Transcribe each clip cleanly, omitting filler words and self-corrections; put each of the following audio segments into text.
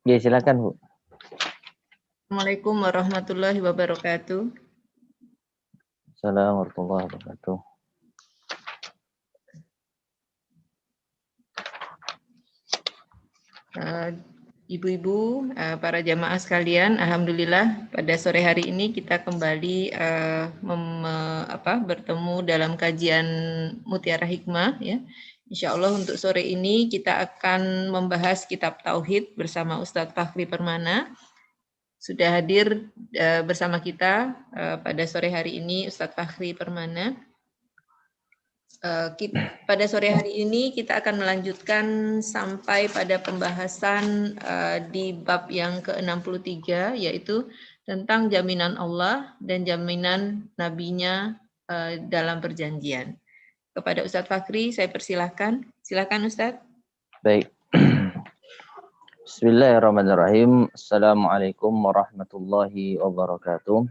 Ya, silakan, Bu. Assalamualaikum warahmatullahi wabarakatuh. Assalamualaikum warahmatullahi wabarakatuh. Ibu-ibu, para jamaah sekalian, alhamdulillah pada sore hari ini kita kembali bertemu dalam kajian Mutiara Hikmah ya. Insya Allah untuk sore ini kita akan membahas kitab Tauhid bersama Ustadz Fakhri Permana. Sudah hadir bersama kita pada sore hari ini Ustadz Fakhri Permana. Pada sore hari ini kita akan melanjutkan sampai pada pembahasan di bab yang ke-63, yaitu tentang jaminan Allah dan jaminan Nabi-Nya dalam perjanjian. Kepada Ustadz Fakhri, saya persilahkan. Silakan Ustadz. Baik. Bismillahirrahmanirrahim. Assalamualaikum warahmatullahi wabarakatuh.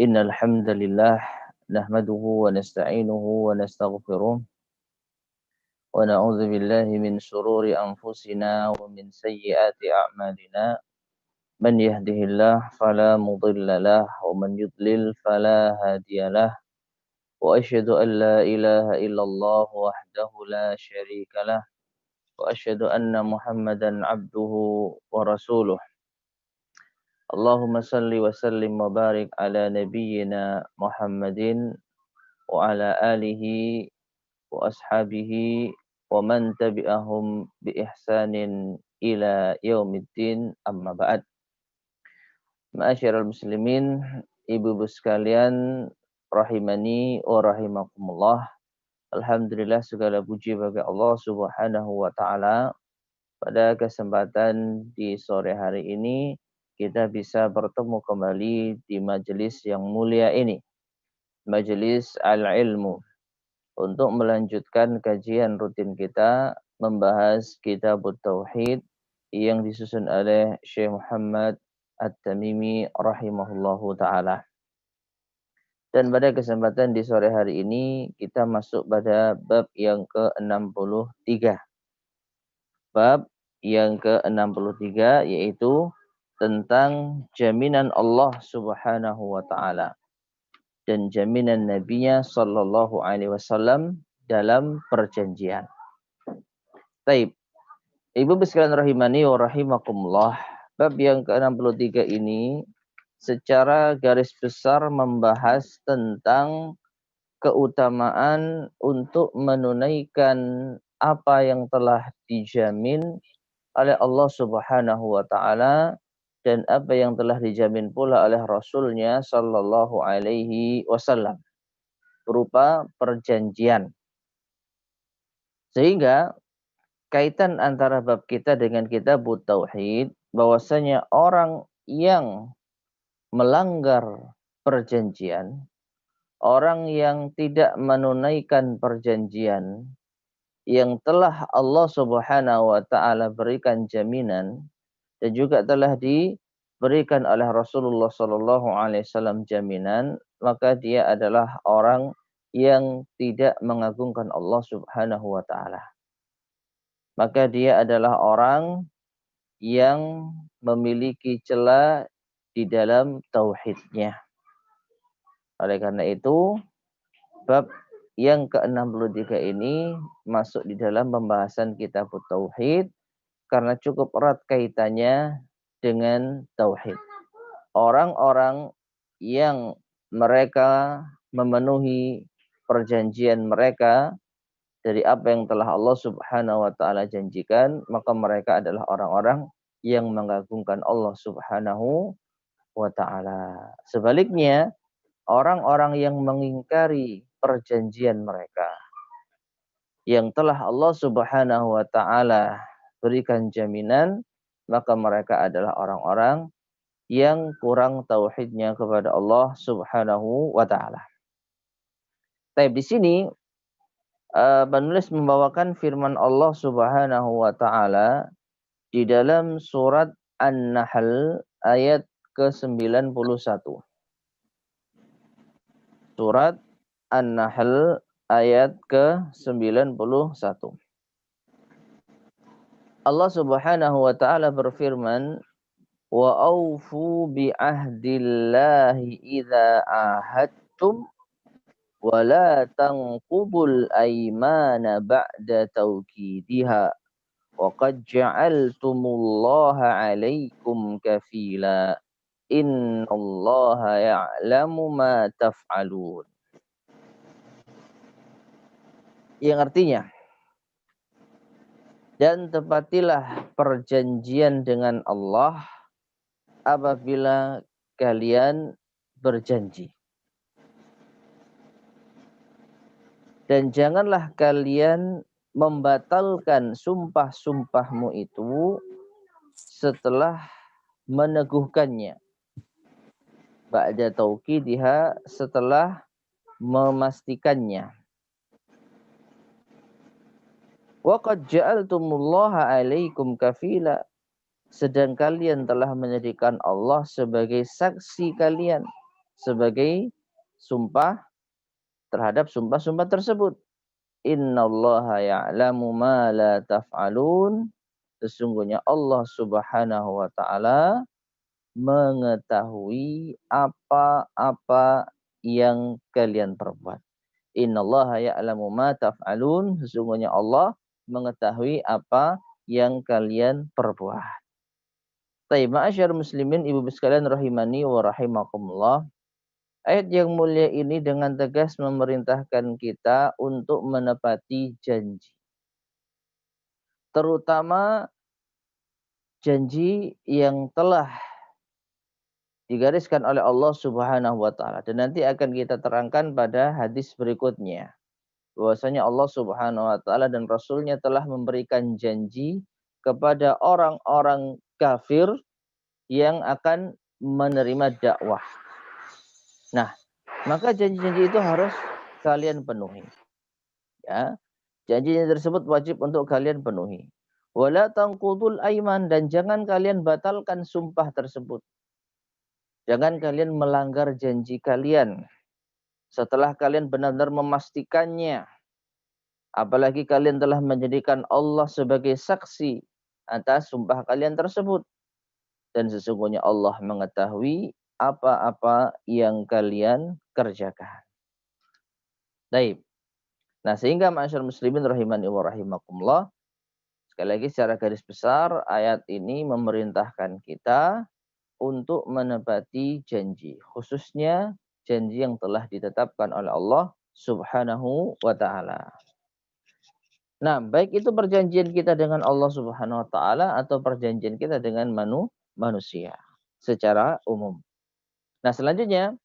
Innal hamdalillah nahmaduhu wa nasta'inuhu wa nastaghfiruh wa na'udzu billahi min shururi anfusina wa min sayyiati a'malina. Man yahdihillah fala mudilla lah wa man yudlil fala hadiyalah. Wa asyhadu an la ilaha illallah wahdahu la syarika lah. Wa asyhadu anna Muhammadan abduhu wa rasuluh. Allahumma salli wa sallim wa barik ala nabiyyina Muhammadin wa ala alihi wa ashabihi wa man tabi'ahum bi ihsanin ila yaumiddin, amma ba'd. Ma'asyiral muslimin, ibu-ibu sekalian rahimani wa rahimakumullah. Alhamdulillah, segala puji bagi Allah Subhanahu wa taala. Pada kesempatan di sore hari ini kita bisa bertemu kembali di majelis yang mulia ini, Majelis Al-Ilmu, untuk melanjutkan kajian rutin kita membahas Kitab Tauhid yang disusun oleh Syekh Muhammad At-Tamimi rahimahullahu taala. Dan pada kesempatan di sore hari ini kita masuk pada bab yang ke-63. Bab yang ke-63 yaitu tentang jaminan Allah Subhanahu wa taala dan jaminan Nabi-Nya sallallahu alaihi wasallam dalam perjanjian. Baik. Ibu sekalian rahimani wa rahimakumullah, bab yang ke-63 ini secara garis besar membahas tentang keutamaan untuk menunaikan apa yang telah dijamin oleh Allah Subhanahu wa taala dan apa yang telah dijamin pula oleh Rasulnya sallallahu alaihi wasallam berupa perjanjian. Sehingga kaitan antara bab kita dengan kitab Tauhid, bahwasanya orang yang melanggar perjanjian, orang yang tidak menunaikan perjanjian yang telah Allah Subhanahu wa taala berikan jaminan dan juga telah diberikan oleh Rasulullah sallallahu alaihi wasallam jaminan, maka dia adalah orang yang tidak mengagungkan Allah Subhanahu wa taala. Maka dia adalah orang yang memiliki celah di dalam tauhidnya. Oleh karena itu, bab yang ke-63 ini masuk di dalam pembahasan kitab Tauhid karena cukup erat kaitannya dengan tauhid. Orang-orang yang mereka memenuhi perjanjian mereka dari apa yang telah Allah Subhanahu wa taala janjikan, maka mereka adalah orang-orang yang mengagungkan Allah Subhanahu wa taala. Sebaliknya, orang-orang yang mengingkari perjanjian mereka yang telah Allah Subhanahu wa taala berikan jaminan, maka mereka adalah orang-orang yang kurang tauhidnya kepada Allah Subhanahu wa taala. Tapi di sini penulis membawakan firman Allah Subhanahu wa taala di dalam surat An-Nahl ayat ke-91. Surat An-Nahl ayat ke-91. Allah Subhanahu wa taala berfirman, "Wa aufu bi ahdillahi idza ahadtum wa la tanqudul aymana ba'da tawkidiha wa qad ja'altumullaha 'alaikum kafila innallaha ya'lamu ma taf'alun." Yang artinya, dan tepatilah perjanjian dengan Allah apabila kalian berjanji. Dan janganlah kalian membatalkan sumpah-sumpahmu itu setelah meneguhkannya. Ba'da tauqidiha, setelah memastikannya. Wa qad ja'altumullaha 'alaikum kafila, sedang kalian telah menjadikan Allah sebagai saksi kalian, sebagai sumpah terhadap sumpah-sumpah tersebut. Innallaha ya'lamu ma la taf'alun. Sesungguhnya Allah Subhanahu wa taala mengetahui apa-apa yang kalian perbuat. Innallaha ya'lamu ma taf'alun. Sesungguhnya Allah mengetahui apa yang kalian perbuat. Baik, ma'asyar muslimin, ibu sekalian rahimani wa rahimakumullah. Ayat yang mulia ini dengan tegas memerintahkan kita untuk menepati janji. Terutama janji yang telah digariskan oleh Allah Subhanahu wa taala. Dan nanti akan kita terangkan pada hadis berikutnya, bahwasanya Allah Subhanahu wa taala dan Rasulnya telah memberikan janji kepada orang-orang kafir yang akan menerima dakwah. Nah, maka janji-janji itu harus kalian penuhi. Ya, janji tersebut wajib untuk kalian penuhi. Wala tanqudul aiman, dan jangan kalian batalkan sumpah tersebut. Jangan kalian melanggar janji kalian setelah kalian benar-benar memastikannya. Apalagi kalian telah menjadikan Allah sebagai saksi atas sumpah kalian tersebut. Dan sesungguhnya Allah mengetahui apa-apa yang kalian kerjakan. Baik. Nah, sehingga ma'asyar muslimin rahimani wa rahimakumullah, sekali lagi secara garis besar ayat ini memerintahkan kita untuk menepati janji, khususnya janji yang telah ditetapkan oleh Allah Subhanahu wa taala. Nah, baik itu perjanjian kita dengan Allah Subhanahu wa taala atau perjanjian kita dengan manusia secara umum. Nah, selanjutnya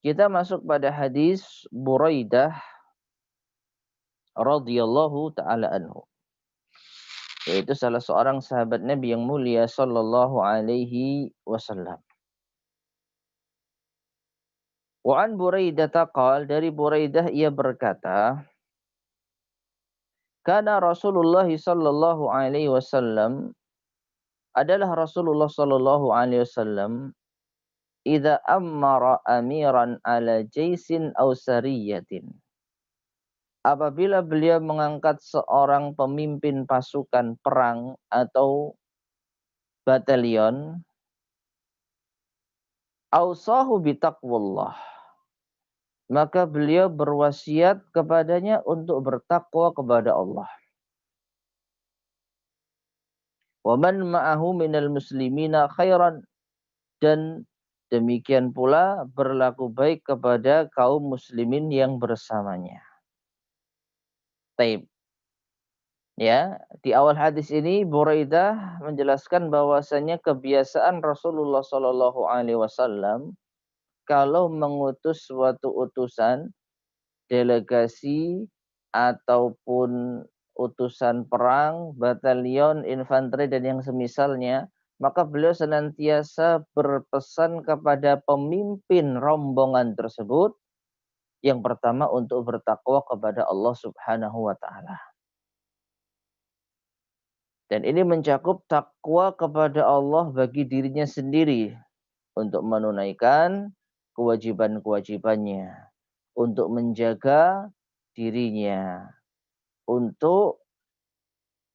kita masuk pada hadis Buraidah radhiyallahu taala anhu, yaitu salah seorang sahabat Nabi yang mulia sallallahu alaihi wasallam. Wa an Buraidah taqal, dari Buraidah ia berkata, kana Rasulullah sallallahu alaihi wasallam, adalah Rasulullah sallallahu alaihi wasallam, idza ammara amiran ala jaisin aw sariyatin, apabila beliau mengangkat seorang pemimpin pasukan perang atau batalion, ausahu bitaqwallah, maka beliau berwasiat kepadanya untuk bertakwa kepada Allah. Wa man ma'ahu minal muslimina khairan, dan demikian pula berlaku baik kepada kaum muslimin yang bersamanya. Taib. Ya, di awal hadis ini Buraidah menjelaskan bahwasanya kebiasaan Rasulullah Shallallahu alaihi wasallam kalau mengutus suatu utusan, delegasi ataupun utusan perang, batalion, infanteri dan yang semisalnya, maka beliau senantiasa berpesan kepada pemimpin rombongan tersebut, yang pertama untuk bertakwa kepada Allah Subhanahu wa taala. Dan ini mencakup takwa kepada Allah bagi dirinya sendiri untuk menunaikan kewajiban-kewajibannya, untuk menjaga dirinya, untuk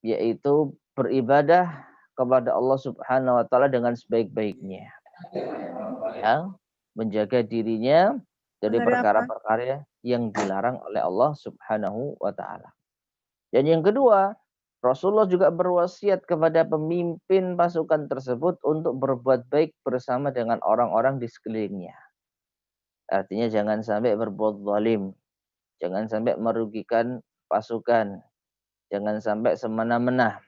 yaitu beribadah kepada Allah Subhanahu wa taala dengan sebaik-baiknya. Ya, menjaga dirinya dari perkara-perkara yang dilarang oleh Allah Subhanahu wa taala. Dan yang kedua, Rasulullah juga berwasiat kepada pemimpin pasukan tersebut untuk berbuat baik bersama dengan orang-orang di sekelilingnya. Artinya jangan sampai berbuat zalim, jangan sampai merugikan pasukan, jangan sampai semena-mena.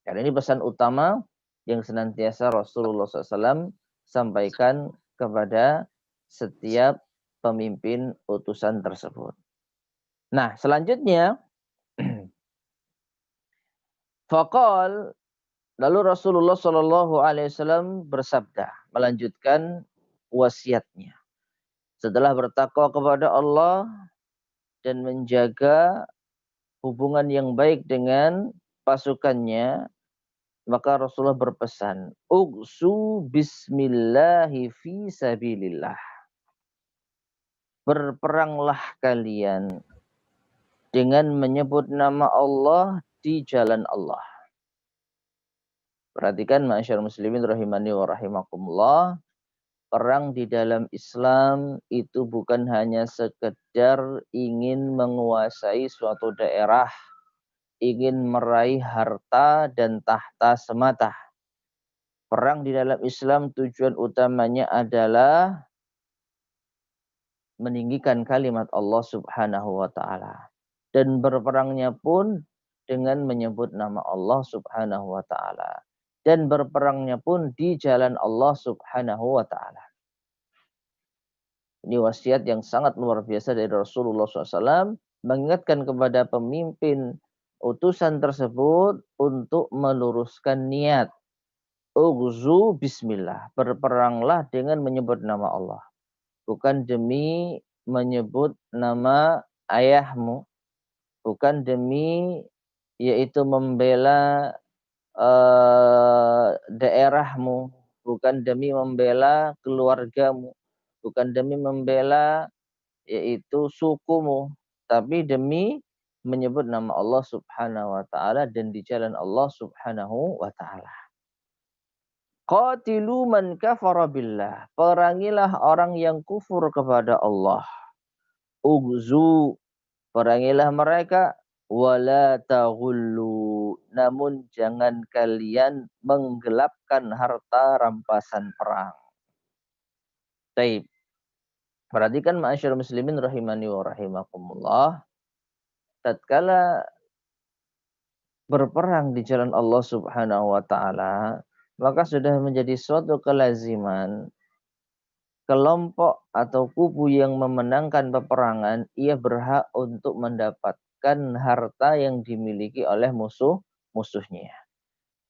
Karena ini pesan utama yang senantiasa Rasulullah SAW sampaikan kepada setiap pemimpin utusan tersebut. Nah, selanjutnya faqal, lalu Rasulullah SAW bersabda, melanjutkan wasiatnya. Setelah bertakwa kepada Allah dan menjaga hubungan yang baik dengan pasukannya, maka Rasulullah berpesan, "Ugsu bismillahi fi sabilillah." Berperanglah kalian dengan menyebut nama Allah di jalan Allah. Perhatikan ma'asyar muslimin rahimani wa rahimakumullah. Perang di dalam Islam itu bukan hanya sekedar ingin menguasai suatu daerah, ingin meraih harta dan tahta semata. Perang di dalam Islam tujuan utamanya adalah meninggikan kalimat Allah Subhanahu wa taala. Dan berperangnya pun dengan menyebut nama Allah Subhanahu wa taala. Dan berperangnya pun di jalan Allah Subhanahu wa taala. Ini wasiat yang sangat luar biasa dari Rasulullah SAW, mengingatkan kepada pemimpin utusan tersebut untuk meluruskan niat. Ughzu bismillah, berperanglah dengan menyebut nama Allah. Bukan demi menyebut nama ayahmu, bukan demi yaitu membela daerahmu, bukan demi membela keluargamu, bukan demi membela yaitu sukumu, tapi demi menyebut nama Allah Subhanahu wa taala dan di jalan Allah Subhanahu wa taala. Qatilu man kafara billah, perangilah orang yang kufur kepada Allah. Ugzu, perangilah mereka. Wala taghullu, namun jangan kalian menggelapkan harta rampasan perang. Baik. Perhatikan ma'asyar muslimin rahimani wa rahimakumullah. Tatkala berperang di jalan Allah Subhanahu wa taala, maka sudah menjadi suatu kelaziman kelompok atau kubu yang memenangkan peperangan, ia berhak untuk mendapatkan harta yang dimiliki oleh musuhnya.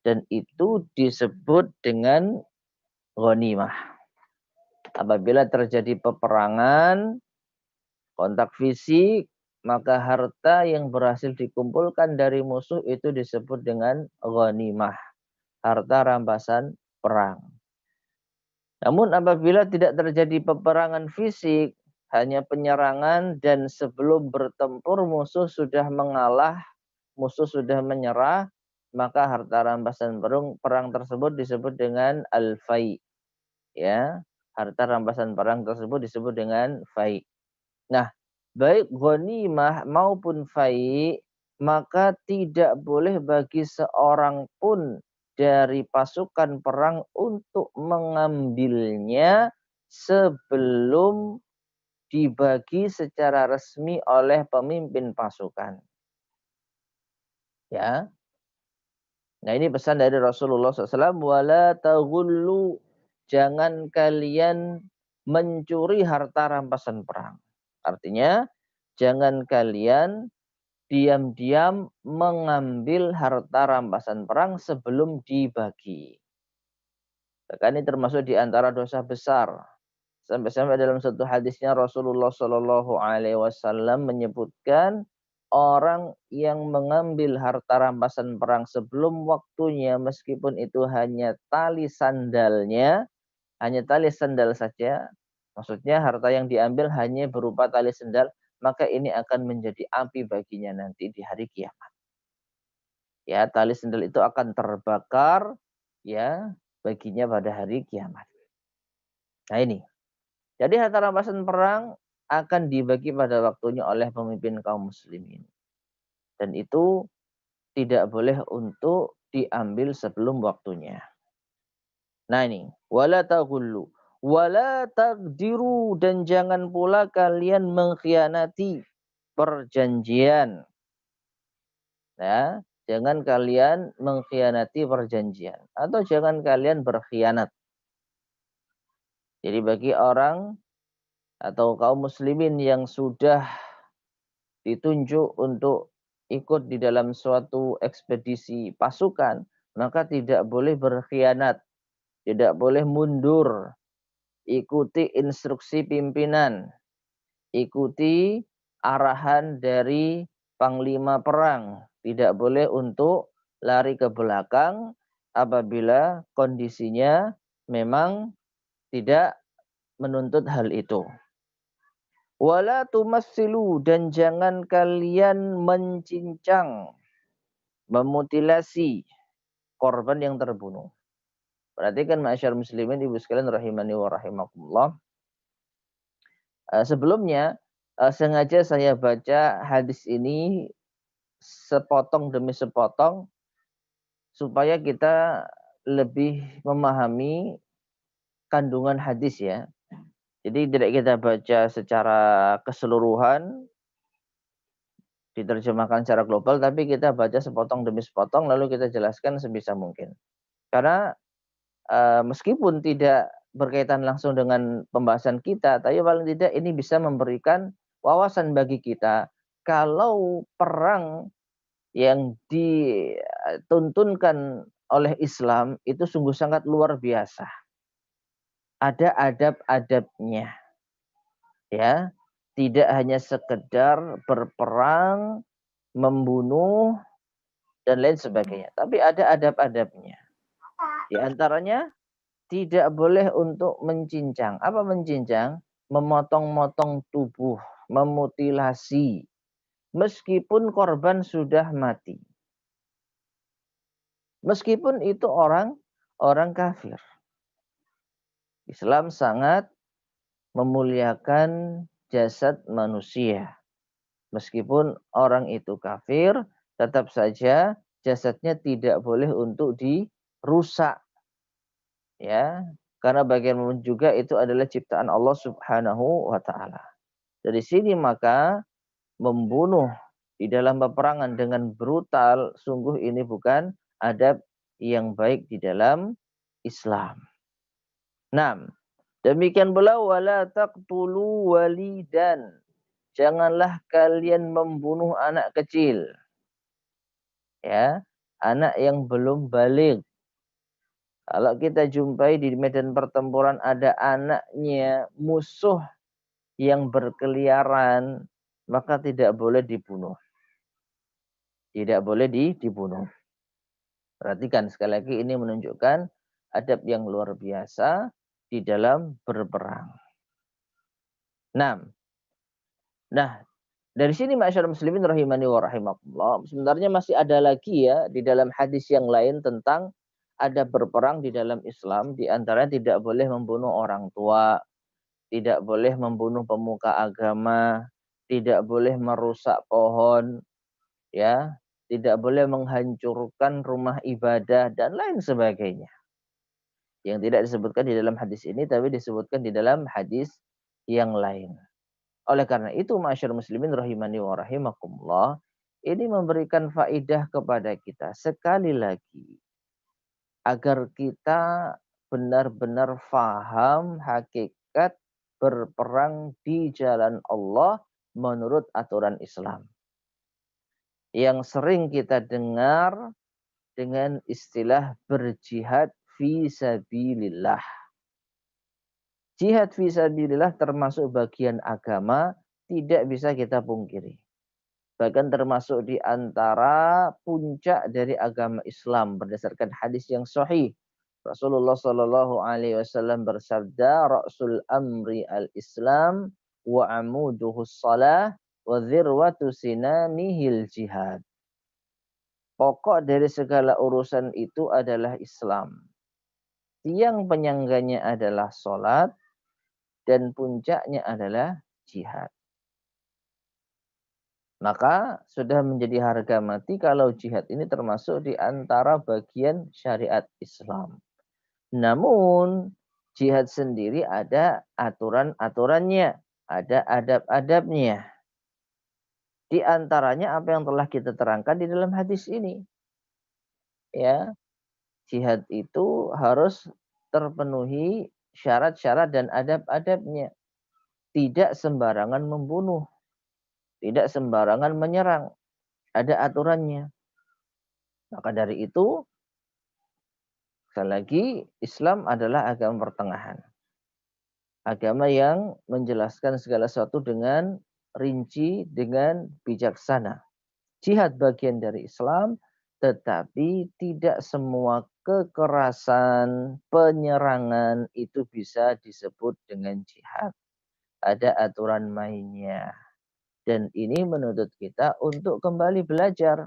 Dan itu disebut dengan ghanimah. Apabila terjadi peperangan, kontak fisik, maka harta yang berhasil dikumpulkan dari musuh itu disebut dengan ghanimah, harta rampasan perang. Namun apabila tidak terjadi peperangan fisik, hanya penyerangan dan sebelum bertempur musuh sudah mengalah, musuh sudah menyerah, maka harta rampasan perang tersebut disebut dengan al-fai. Ya, harta rampasan perang tersebut disebut dengan fai. Nah, baik ghanimah maupun fai, maka tidak boleh bagi seorang pun dari pasukan perang untuk mengambilnya sebelum dibagi secara resmi oleh pemimpin pasukan. Ya. Nah, ini pesan dari Rasulullah SAW, wala taghullu, jangan kalian mencuri harta rampasan perang. Artinya, jangan kalian diam-diam mengambil harta rampasan perang sebelum dibagi. Bahkan ini termasuk di antara dosa besar. Sampai-sampai dalam satu hadisnya Rasulullah Shallallahu Alaihi Wasallam menyebutkan orang yang mengambil harta rampasan perang sebelum waktunya, meskipun itu hanya tali sandalnya, hanya tali sandal saja, maksudnya harta yang diambil hanya berupa tali sandal, maka ini akan menjadi api baginya nanti di hari kiamat. Ya, tali sendal itu akan terbakar ya baginya pada hari kiamat. Nah ini. Jadi harta rampasan perang akan dibagi pada waktunya oleh pemimpin kaum muslimin. Dan itu tidak boleh untuk diambil sebelum waktunya. Nah ini, wala taghullu, wala taqdiru, dan jangan pula kalian mengkhianati perjanjian. Ya, jangan kalian mengkhianati perjanjian atau jangan kalian berkhianat. Jadi bagi orang atau kaum muslimin yang sudah ditunjuk untuk ikut di dalam suatu ekspedisi pasukan, maka tidak boleh berkhianat, tidak boleh mundur, ikuti instruksi pimpinan, ikuti arahan dari panglima perang, tidak boleh untuk lari ke belakang apabila kondisinya memang tidak menuntut hal itu. Wala tumassilu, dan jangan kalian mencincang, memutilasi korban yang terbunuh. Perhatikan ma'asyar muslimin, ibu sekalian rahimani wa rahimakumullah. Sebelumnya sengaja saya baca hadis ini sepotong demi sepotong supaya kita lebih memahami kandungan hadis ya. Jadi tidak kita baca secara keseluruhan, diterjemahkan secara global, tapi kita baca sepotong demi sepotong lalu kita jelaskan sebisa mungkin. Karena meskipun tidak berkaitan langsung dengan pembahasan kita, tapi paling tidak ini bisa memberikan wawasan bagi kita kalau perang yang dituntunkan oleh Islam itu sungguh sangat luar biasa. Ada adab-adabnya. Ya, tidak hanya sekedar berperang, membunuh dan lain sebagainya, tapi ada adab-adabnya. Di antaranya tidak boleh untuk mencincang. Apa mencincang? Memotong-motong tubuh, memutilasi, meskipun korban sudah mati. Meskipun itu orang kafir. Islam sangat memuliakan jasad manusia. Meskipun orang itu kafir, tetap saja jasadnya tidak boleh untuk dirusak. Ya, karena bagaimanapun juga itu adalah ciptaan Allah Subhanahu wa taala. Dari sini maka membunuh di dalam peperangan dengan brutal, sungguh ini bukan adab yang baik di dalam Islam. Nah, demikian pula wala taqtulu walidan. Janganlah kalian membunuh anak kecil. Ya, anak yang belum baligh. Kalau kita jumpai di medan pertempuran ada anaknya musuh yang berkeliaran, maka tidak boleh dibunuh. Tidak boleh dibunuh. Perhatikan sekali lagi, ini menunjukkan adab yang luar biasa di dalam berperang. Nah, dari sini masyarakat muslimin rahimani wa rahimakumullah, sebenarnya masih ada lagi ya di dalam hadis yang lain tentang ada berperang di dalam Islam. Di antaranya tidak boleh membunuh orang tua, tidak boleh membunuh pemuka agama, tidak boleh merusak pohon, ya, tidak boleh menghancurkan rumah ibadah dan lain sebagainya. Yang tidak disebutkan di dalam hadis ini tapi disebutkan di dalam hadis yang lain. Oleh karena itu, masyarakat muslimin rahimani wa rahimakumullah, ini memberikan faidah kepada kita sekali lagi agar kita benar-benar faham hakikat berperang di jalan Allah menurut aturan Islam. Yang sering kita dengar dengan istilah berjihad fi sabilillah. Jihad fi sabilillah termasuk bagian agama, tidak bisa kita pungkiri. Bahkan termasuk di antara puncak dari agama Islam berdasarkan hadis yang sahih. Rasulullah Shallallahu Alaihi Wasallam bersabda, "Rasul amri al-Islam wa amuduhu salah wa dzirwatu sinamihil jihad." Pokok dari segala urusan itu adalah Islam. Tiang penyangganya adalah sholat, dan puncaknya adalah jihad. Maka sudah menjadi harga mati kalau jihad ini termasuk di antara bagian syariat Islam. Namun jihad sendiri ada aturan-aturannya, ada adab-adabnya. Di antaranya apa yang telah kita terangkan di dalam hadis ini. Ya, jihad itu harus terpenuhi syarat-syarat dan adab-adabnya. Tidak sembarangan membunuh, tidak sembarangan menyerang. Ada aturannya. Maka dari itu, sekali lagi, Islam adalah agama pertengahan. Agama yang menjelaskan segala sesuatu dengan rinci, dengan bijaksana. Jihad bagian dari Islam, tetapi tidak semua kekerasan, penyerangan itu bisa disebut dengan jihad. Ada aturan mainnya. Dan ini menuntut kita untuk kembali belajar.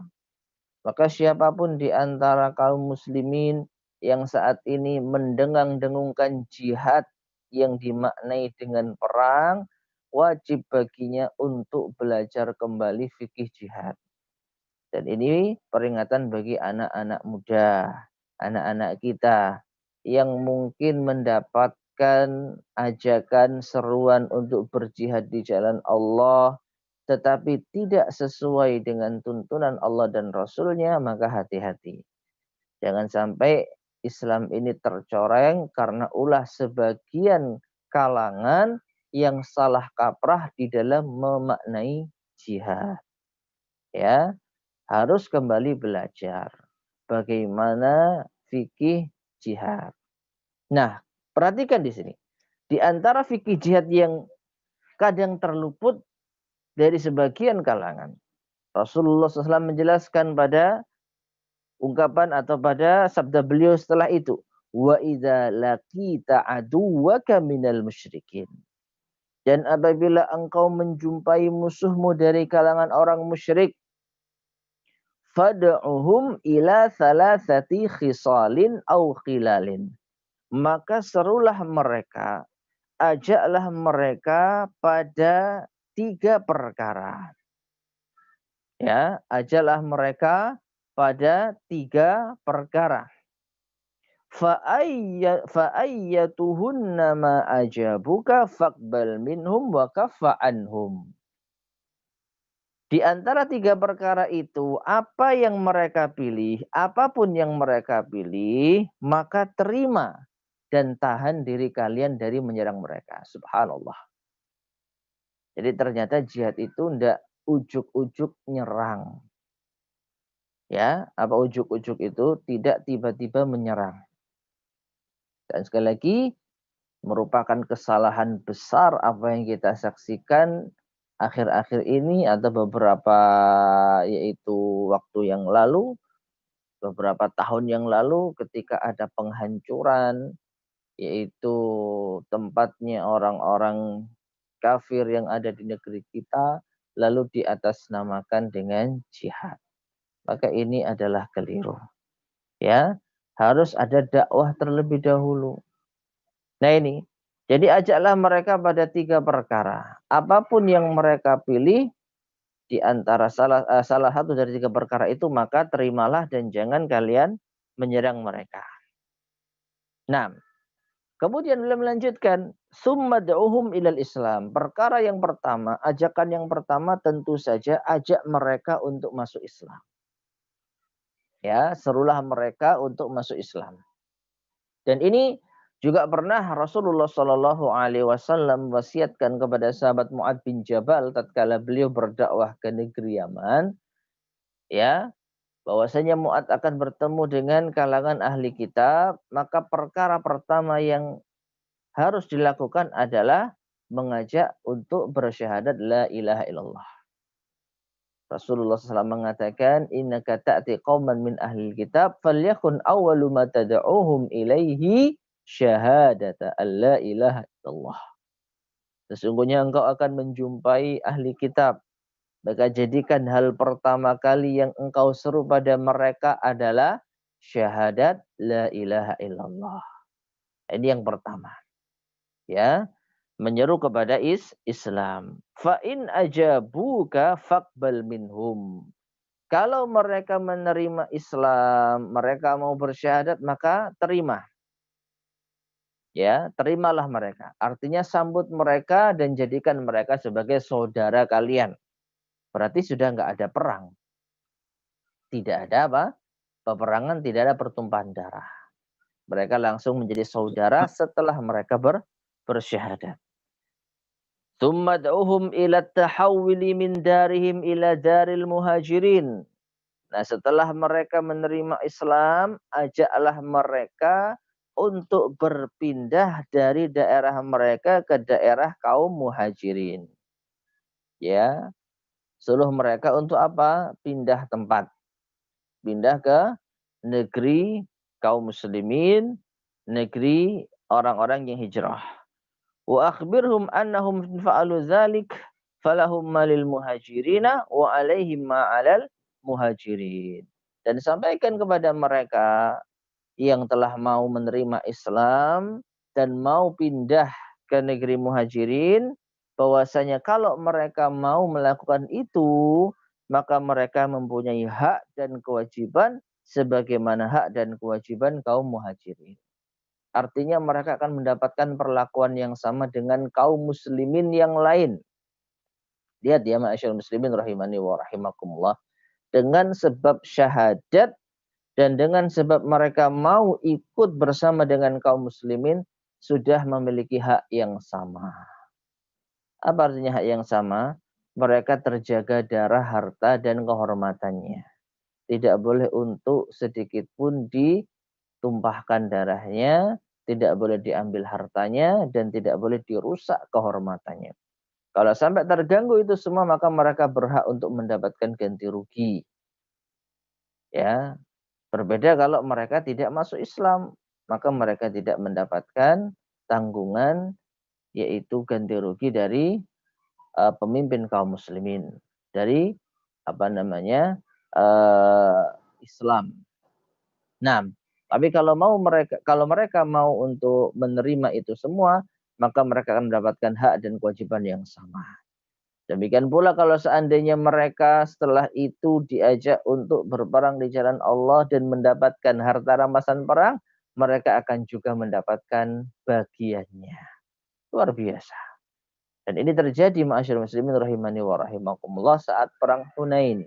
Maka siapapun di antara kaum muslimin yang saat ini mendengung-dengungkan jihad yang dimaknai dengan perang, wajib baginya untuk belajar kembali fikih jihad. Dan ini peringatan bagi anak-anak muda, anak-anak kita yang mungkin mendapatkan ajakan seruan untuk berjihad di jalan Allah, tetapi tidak sesuai dengan tuntunan Allah dan Rasulnya, maka hati-hati. Jangan sampai Islam ini tercoreng karena ulah sebagian kalangan yang salah kaprah di dalam memaknai jihad. Ya, harus kembali belajar bagaimana fikih jihad. Nah, perhatikan di sini. Di antara fikih jihad yang kadang terluput dari sebagian kalangan, Rasulullah SAW menjelaskan pada ungkapan atau pada sabda beliau setelah itu, wa idza laqita aduwaka minal musyrikin. Dan apabila engkau menjumpai musuhmu dari kalangan orang musyrik, fad'uhum ila thalathati khisalin au khilalin. Maka serulah mereka, ajaklah mereka pada 3 perkara. Ya, ajaklah mereka pada 3 perkara. Fa'ayyatuhunna ma ajabuka faqbal minhum wa kaffa anhum. Di antara 3 perkara itu, apa yang mereka pilih, apapun yang mereka pilih, maka terima dan tahan diri kalian dari menyerang mereka. Subhanallah. Jadi ternyata jihad itu tidak ujuk-ujuk nyerang. Ya, apa ujuk-ujuk itu tidak tiba-tiba menyerang. Dan sekali lagi, merupakan kesalahan besar apa yang kita saksikan akhir-akhir ini atau beberapa yaitu waktu yang lalu, beberapa tahun yang lalu ketika ada penghancuran yaitu tempatnya orang-orang kafir yang ada di negeri kita lalu diatasnamakan dengan jihad. Maka ini adalah keliru. Ya, harus ada dakwah terlebih dahulu. Nah ini, jadi ajaklah mereka pada 3 perkara. Apapun yang mereka pilih di antara salah satu dari 3 perkara itu, maka terimalah dan jangan kalian menyerang mereka. Nah, kemudian beliau melanjutkan, summa da'uhum ilal Islam. Perkara yang pertama, ajakan yang pertama tentu saja ajak mereka untuk masuk Islam. Ya, serulah mereka untuk masuk Islam. Dan ini juga pernah Rasulullah Shallallahu Alaihi Wasallam wasiatkan kepada sahabat Mu'ad bin Jabal tatkala beliau berdakwah ke negeri Yaman, ya, bahwasanya Mu'ad akan bertemu dengan kalangan ahli kitab, maka perkara pertama yang harus dilakukan adalah mengajak untuk bersyahadat la ilaha illallah. Rasulullah SAW mengatakan, innaka ta'ti qauman min ahli kitab falyakun awwalu ma tad'uhum ilaihi syahadata alla ilaha illallah. Sesungguhnya engkau akan menjumpai ahli kitab Maka jadikan hal pertama kali yang engkau seru pada mereka adalah syahadat la ilaha illallah. Ini yang pertama. Ya, menyeru kepada Islam. Fa in ajabuka faqbal minhum. Kalau mereka menerima Islam, mereka mau bersyahadat, maka terima. Ya, terimalah mereka. Artinya sambut mereka dan jadikan mereka sebagai saudara kalian. Berarti sudah nggak ada perang. Tidak ada apa? Peperangan, tidak ada pertumpahan darah. Mereka langsung menjadi saudara setelah mereka bersyahadat. Tsumma da'uhum ila tahawwili min darihim ila daril muhajirin. Nah, setelah mereka menerima Islam, ajaklah mereka untuk berpindah dari daerah mereka ke daerah kaum muhajirin. Ya, suruh mereka untuk apa? Pindah tempat. Pindah ke negeri kaum muslimin, negeri orang-orang yang hijrah. Wa akhbirhum annahum fa'alu dzalik falahum malil muhajirina wa alaihim ma 'alal muhajirin. Dan sampaikan kepada mereka yang telah mau menerima Islam dan mau pindah ke negeri muhajirin, bahwasanya kalau mereka mau melakukan itu, maka mereka mempunyai hak dan kewajiban sebagaimana hak dan kewajiban kaum muhajirin. Artinya mereka akan mendapatkan perlakuan yang sama dengan kaum muslimin yang lain. Lihat ya ma'asyarul muslimin rahimani wa rahimakumullah. Dengan sebab syahadat dan dengan sebab mereka mau ikut bersama dengan kaum muslimin, sudah memiliki hak yang sama. Apa artinya hak yang sama? Mereka terjaga darah, harta, dan kehormatannya. Tidak boleh untuk sedikit pun ditumpahkan darahnya, tidak boleh diambil hartanya, dan tidak boleh dirusak kehormatannya. Kalau sampai terganggu itu semua, maka mereka berhak untuk mendapatkan ganti rugi. Ya, berbeda kalau mereka tidak masuk Islam, maka mereka tidak mendapatkan tanggungan, yaitu ganti rugi dari pemimpin kaum muslimin, dari Islam. Nah, tapi kalau mereka mau untuk menerima itu semua, maka mereka akan mendapatkan hak dan kewajiban yang sama. Demikian pula kalau seandainya mereka setelah itu diajak untuk berperang di jalan Allah dan mendapatkan harta rampasan perang, mereka akan juga mendapatkan bagiannya. Luar biasa. Dan ini terjadi ma'asyarul muslimin rahimani wa rahimakumullah saat perang Hunain.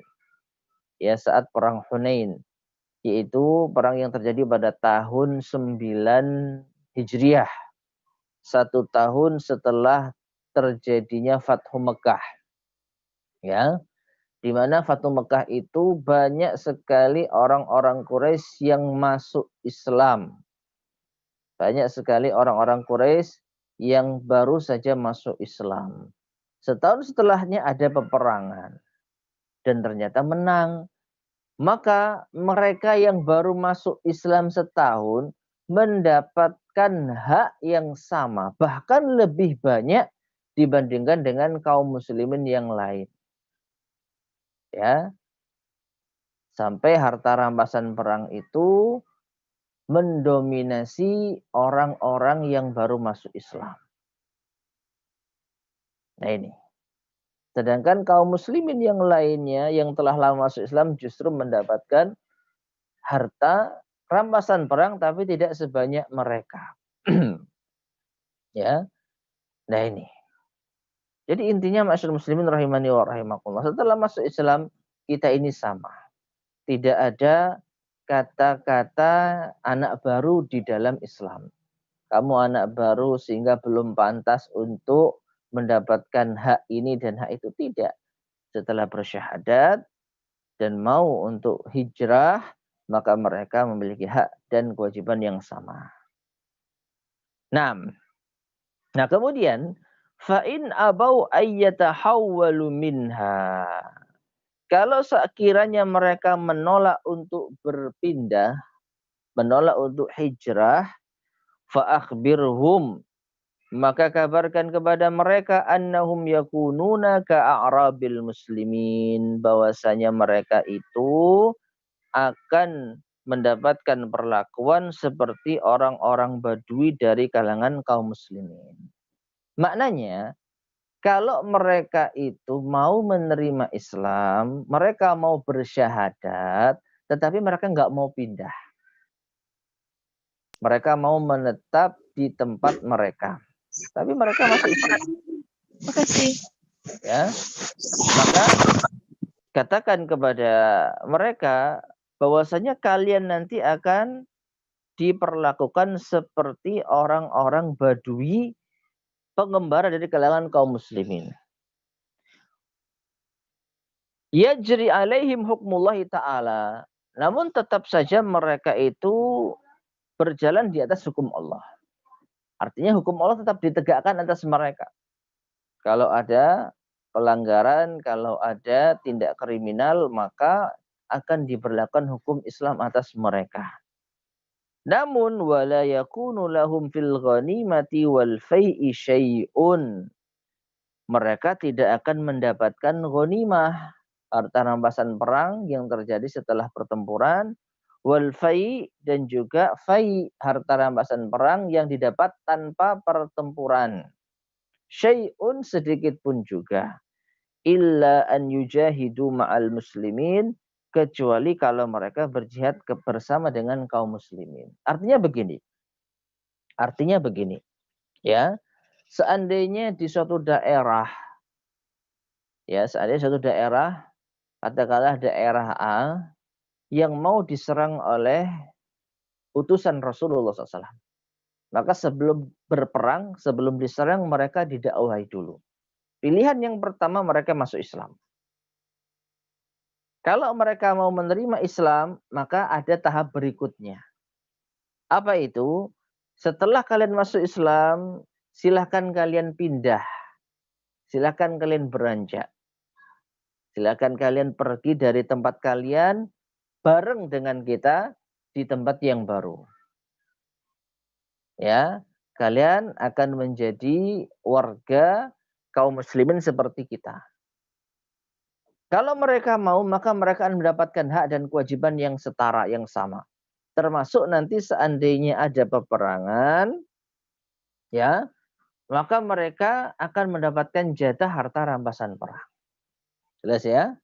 Ya, saat perang Hunain, yaitu perang yang terjadi pada tahun 9 Hijriah. 1 tahun setelah terjadinya Fathu Mekah. Ya, di mana Fathu Mekah itu banyak sekali orang-orang Quraisy yang masuk Islam. Banyak sekali orang-orang Quraisy yang baru saja masuk Islam. Setahun setelahnya ada peperangan dan ternyata menang. Maka mereka yang baru masuk Islam setahun mendapatkan hak yang sama, bahkan lebih banyak dibandingkan dengan kaum muslimin yang lain. Ya, sampai harta rampasan perang itu mendominasi orang-orang yang baru masuk Islam. Nah ini. Sedangkan kaum muslimin yang lainnya yang telah lama masuk Islam justru mendapatkan harta rampasan perang tapi tidak sebanyak mereka. Ya. Nah ini. Jadi intinya masyarakat muslimin rahimani wa rahimakumullah. Setelah masuk Islam, kita ini sama. Tidak ada kata-kata anak baru di dalam Islam. Kamu anak baru sehingga belum pantas untuk mendapatkan hak ini dan hak itu. Tidak. Setelah bersyahadat dan mau untuk hijrah, maka mereka memiliki hak dan kewajiban yang sama. Nah kemudian fa'in abau ayyatahawwalu minha. Kalau sekiranya mereka menolak untuk berpindah, menolak untuk hijrah, fa'akhbirhum, Maka kabarkan kepada mereka annahum yakununa ka'arabil muslimin, bahwasanya mereka itu akan mendapatkan perlakuan seperti orang-orang Badui dari kalangan kaum muslimin. Maknanya, kalau mereka itu mau menerima Islam, mereka mau bersyahadat, tetapi mereka nggak mau pindah. Mereka mau menetap di tempat mereka. Tapi mereka masuk Islam. Makasih. Ya. Maka katakan kepada mereka bahwasanya kalian nanti akan diperlakukan seperti orang-orang Badui pengembara dari kalangan kaum muslimin. Yajri alaihim hukmullahi ta'ala. Namun tetap saja mereka itu berjalan di atas hukum Allah. Artinya hukum Allah tetap ditegakkan atas mereka. Kalau ada pelanggaran, kalau ada tindak kriminal, maka akan diberlakukan hukum Islam atas mereka. Namun wala yakunu lahum fil ghanimati wal fai'i syai'un. Mereka tidak akan mendapatkan ghanimah, harta rampasan perang yang terjadi setelah pertempuran, wal fai' dan juga fai', harta rampasan perang yang didapat tanpa pertempuran. Syai'un sedikit pun juga. Illa an yujahidu ma'al muslimin, kecuali kalau mereka berjihad bersama dengan kaum muslimin. Artinya begini. Ya. Seandainya di suatu daerah, katakanlah daerah A, yang mau diserang oleh utusan Rasulullah SAW. Maka sebelum berperang, sebelum diserang, mereka didakwahi dulu. Pilihan yang pertama, mereka masuk Islam. Kalau mereka mau menerima Islam, maka ada tahap berikutnya. Apa itu? Setelah kalian masuk Islam, silahkan kalian pindah. Silahkan kalian beranjak. Silahkan kalian pergi dari tempat kalian bareng dengan kita di tempat yang baru. Ya, kalian akan menjadi warga kaum muslimin seperti kita. Kalau mereka mau, maka mereka akan mendapatkan hak dan kewajiban yang setara, yang sama. Termasuk nanti seandainya ada peperangan, ya, maka mereka akan mendapatkan jatah harta rampasan perang. Jelas ya?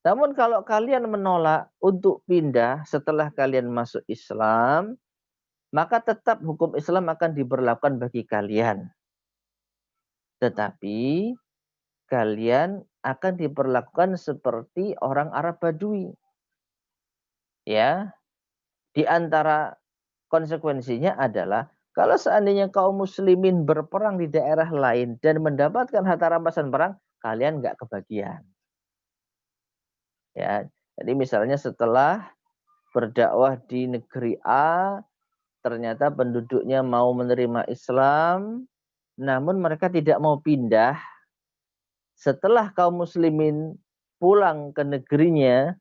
Namun kalau kalian menolak untuk pindah setelah kalian masuk Islam, maka tetap hukum Islam akan diberlakukan bagi kalian. Tetapi kalian akan diperlakukan seperti orang Arab Badui. Ya, di antara konsekuensinya adalah kalau seandainya kaum muslimin berperang di daerah lain dan mendapatkan harta rampasan perang, kalian nggak kebagian. Ya, jadi misalnya setelah berdakwah di negeri A, ternyata penduduknya mau menerima Islam, namun mereka tidak mau pindah. Setelah kaum muslimin pulang ke negerinya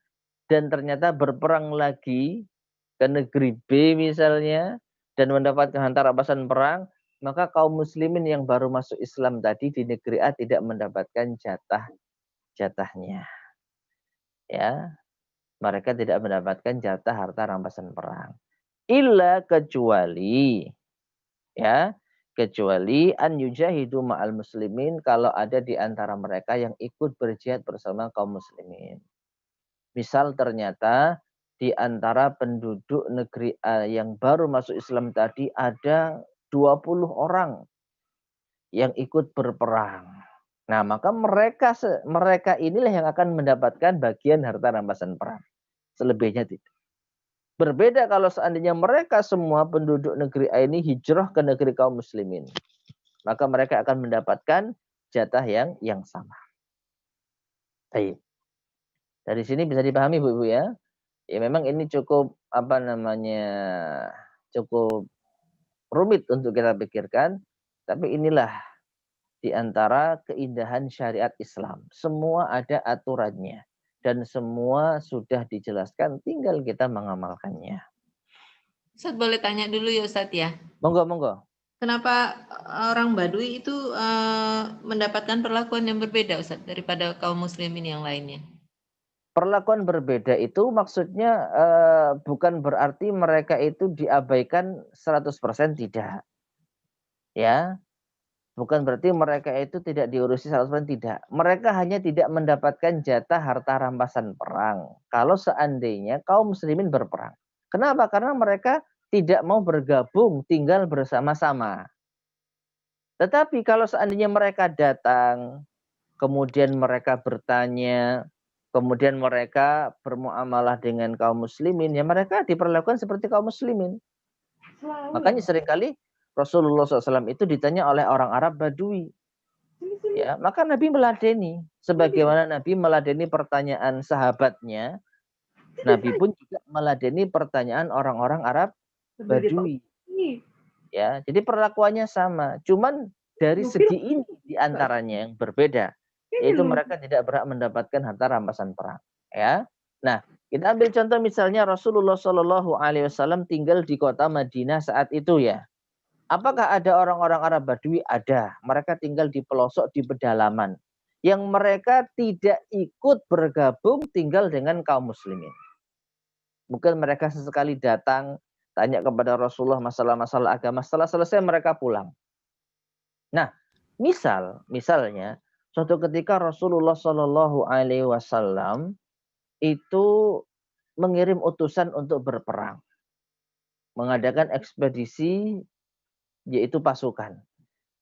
dan ternyata berperang lagi ke negeri B misalnya dan mendapatkan harta rampasan perang, maka kaum muslimin yang baru masuk Islam tadi di negeri A tidak mendapatkan jatahnya. Ya, mereka tidak mendapatkan jatah harta rampasan perang. Illa kecuali, ya, kecuali an yujahidu ma'al muslimin, kalau ada di antara mereka yang ikut berjihad bersama kaum muslimin. Misal ternyata di antara penduduk negeri A yang baru masuk Islam tadi ada 20 orang yang ikut berperang. Nah, maka mereka inilah yang akan mendapatkan bagian harta rampasan perang. Selebihnya tidak. Berbeda kalau seandainya mereka semua penduduk negeri A ini hijrah ke negeri kaum muslimin. Maka mereka akan mendapatkan jatah yang sama. Baik. Dari sini bisa dipahami Bu-Ibu ya. Ya memang ini cukup cukup rumit untuk kita pikirkan. Tapi inilah di antara keindahan syariat Islam. Semua ada aturannya. Dan semua sudah dijelaskan, tinggal kita mengamalkannya. Ustaz boleh tanya dulu ya Ustaz ya? Monggo, monggo. Kenapa orang Baduy itu mendapatkan perlakuan yang berbeda, Ustaz, daripada kaum muslimin yang lainnya? Perlakuan berbeda itu maksudnya bukan berarti mereka itu diabaikan 100% tidak. Ya, bukan berarti mereka itu tidak diurusi 100% tidak. Mereka hanya tidak mendapatkan jatah harta rampasan perang kalau seandainya kaum muslimin berperang. Kenapa? Karena mereka tidak mau bergabung tinggal bersama-sama. Tetapi kalau seandainya mereka datang, kemudian mereka bertanya, kemudian mereka bermuamalah dengan kaum muslimin, ya mereka diperlakukan seperti kaum muslimin. Makanya seringkali Rasulullah SAW itu ditanya oleh orang Arab Badui. Ya, maka Nabi meladeni. Sebagaimana Nabi meladeni pertanyaan sahabatnya, Nabi pun juga meladeni pertanyaan orang-orang Arab Badui. Ya, jadi perlakuannya sama. Cuman dari segi ini diantaranya yang berbeda, yaitu mereka tidak berhak mendapatkan harta rampasan perang. Ya, nah kita ambil contoh misalnya Rasulullah Shallallahu Alaihi Wasallam tinggal di kota Madinah saat itu ya. Apakah ada orang-orang Arab Badui? Ada. Mereka tinggal di pelosok, di pedalaman. Yang mereka tidak ikut bergabung tinggal dengan kaum muslimin. Mungkin mereka sesekali datang, tanya kepada Rasulullah masalah-masalah agama. Setelah selesai mereka pulang. Nah, misalnya, suatu ketika Rasulullah Shallallahu Alaihi Wasallam itu mengirim utusan untuk berperang. Mengadakan ekspedisi, yaitu pasukan.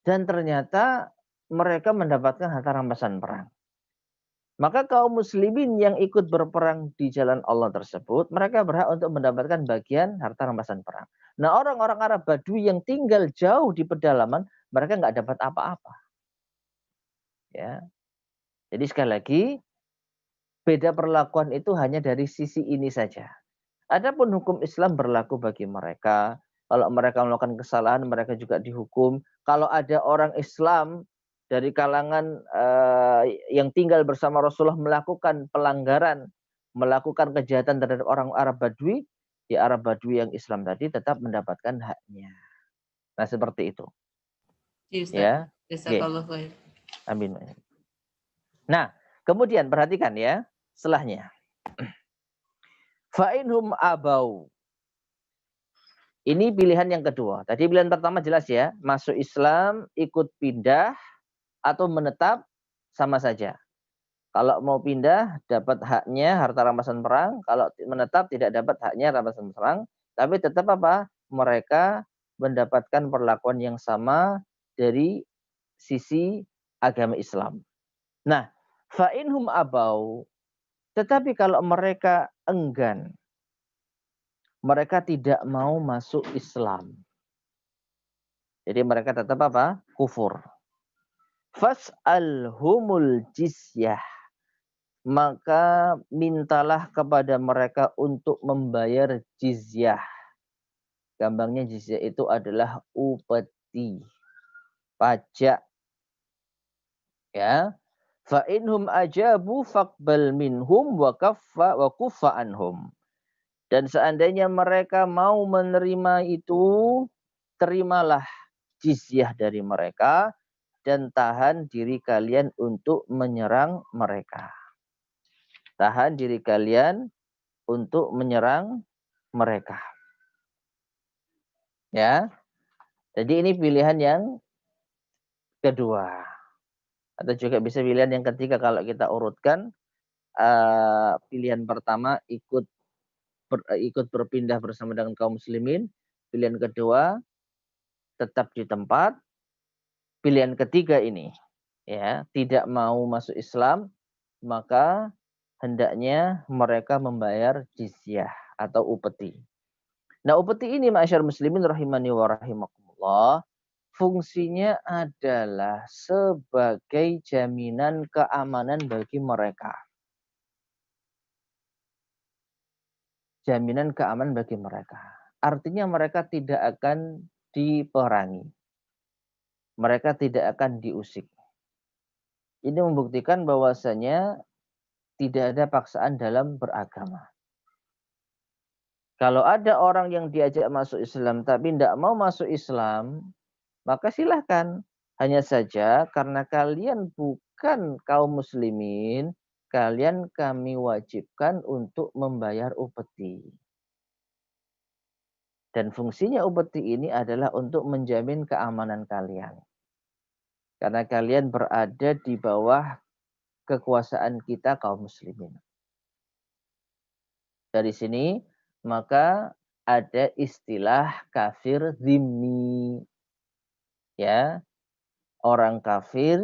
Dan ternyata mereka mendapatkan harta rampasan perang. Maka kaum muslimin yang ikut berperang di jalan Allah tersebut, mereka berhak untuk mendapatkan bagian harta rampasan perang. Nah, orang-orang Arab Badui yang tinggal jauh di pedalaman, mereka nggak dapat apa-apa. Ya. Jadi sekali lagi, beda perlakuan itu hanya dari sisi ini saja. Adapun hukum Islam berlaku bagi mereka. Kalau mereka melakukan kesalahan, mereka juga dihukum. Kalau ada orang Islam dari kalangan yang tinggal bersama Rasulullah melakukan pelanggaran, melakukan kejahatan terhadap orang Arab Badui, ya Arab Badui yang Islam tadi tetap mendapatkan haknya. Nah, seperti itu. Ya. Oke. Amin. Nah, kemudian perhatikan ya, setelahnya. Fa'inhum abau. Ini pilihan yang kedua. Tadi pilihan pertama jelas ya, masuk Islam, ikut pindah, atau menetap sama saja. Kalau mau pindah, dapat haknya harta rampasan perang. Kalau menetap, tidak dapat haknya rampasan perang. Tapi tetap apa? Mereka mendapatkan perlakuan yang sama dari sisi agama Islam. Nah, fa'inhum abau. Tetapi kalau mereka enggan, mereka tidak mau masuk Islam. Jadi mereka tetap apa? Kufur. Fas'alhumul jizyah. Maka mintalah kepada mereka untuk membayar jizyah. Gampangnya jizyah itu adalah upeti. Pajak. Ya. Fa'inhum ajabu faqbal minhum wa kuffa anhum. Dan seandainya mereka mau menerima itu, terimalah jizyah dari mereka dan tahan diri kalian untuk menyerang mereka. Tahan diri kalian untuk menyerang mereka. Ya. Jadi ini pilihan yang kedua. Atau juga bisa pilihan yang ketiga kalau kita urutkan. Pilihan pertama ikut berpindah bersama dengan kaum muslimin. Pilihan kedua tetap di tempat. Pilihan ketiga ini ya tidak mau masuk Islam, maka hendaknya mereka membayar jizyah atau upeti. Nah, upeti ini ma'asyar muslimin rahimani wa rahimakumullah, fungsinya adalah sebagai jaminan keamanan bagi mereka. Jaminan keamanan bagi mereka. Artinya mereka tidak akan diperangi. Mereka tidak akan diusik. Ini membuktikan bahwasanya tidak ada paksaan dalam beragama. Kalau ada orang yang diajak masuk Islam tapi tidak mau masuk Islam, maka silahkan. Hanya saja karena kalian bukan kaum muslimin, kalian kami wajibkan untuk membayar upeti. Dan fungsinya upeti ini adalah untuk menjamin keamanan kalian. Karena kalian berada di bawah kekuasaan kita kaum muslimin. Dari sini maka ada istilah kafir zimmi. Ya, orang kafir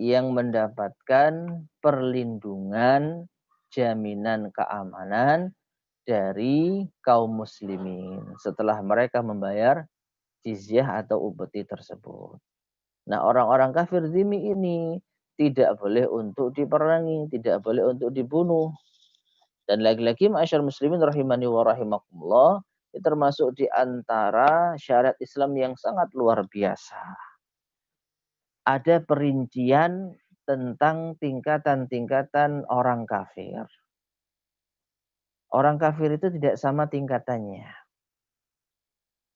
yang mendapatkan perlindungan, jaminan keamanan dari kaum muslimin setelah mereka membayar jizyah atau upeti tersebut. Nah, orang-orang kafir zimmi ini tidak boleh untuk diperangi, tidak boleh untuk dibunuh. Dan lagi-lagi ma'asyar muslimin rahimani wa rahimakumullah, itu termasuk di antara syariat Islam yang sangat luar biasa. Ada perincian tentang tingkatan-tingkatan orang kafir. Orang kafir itu tidak sama tingkatannya.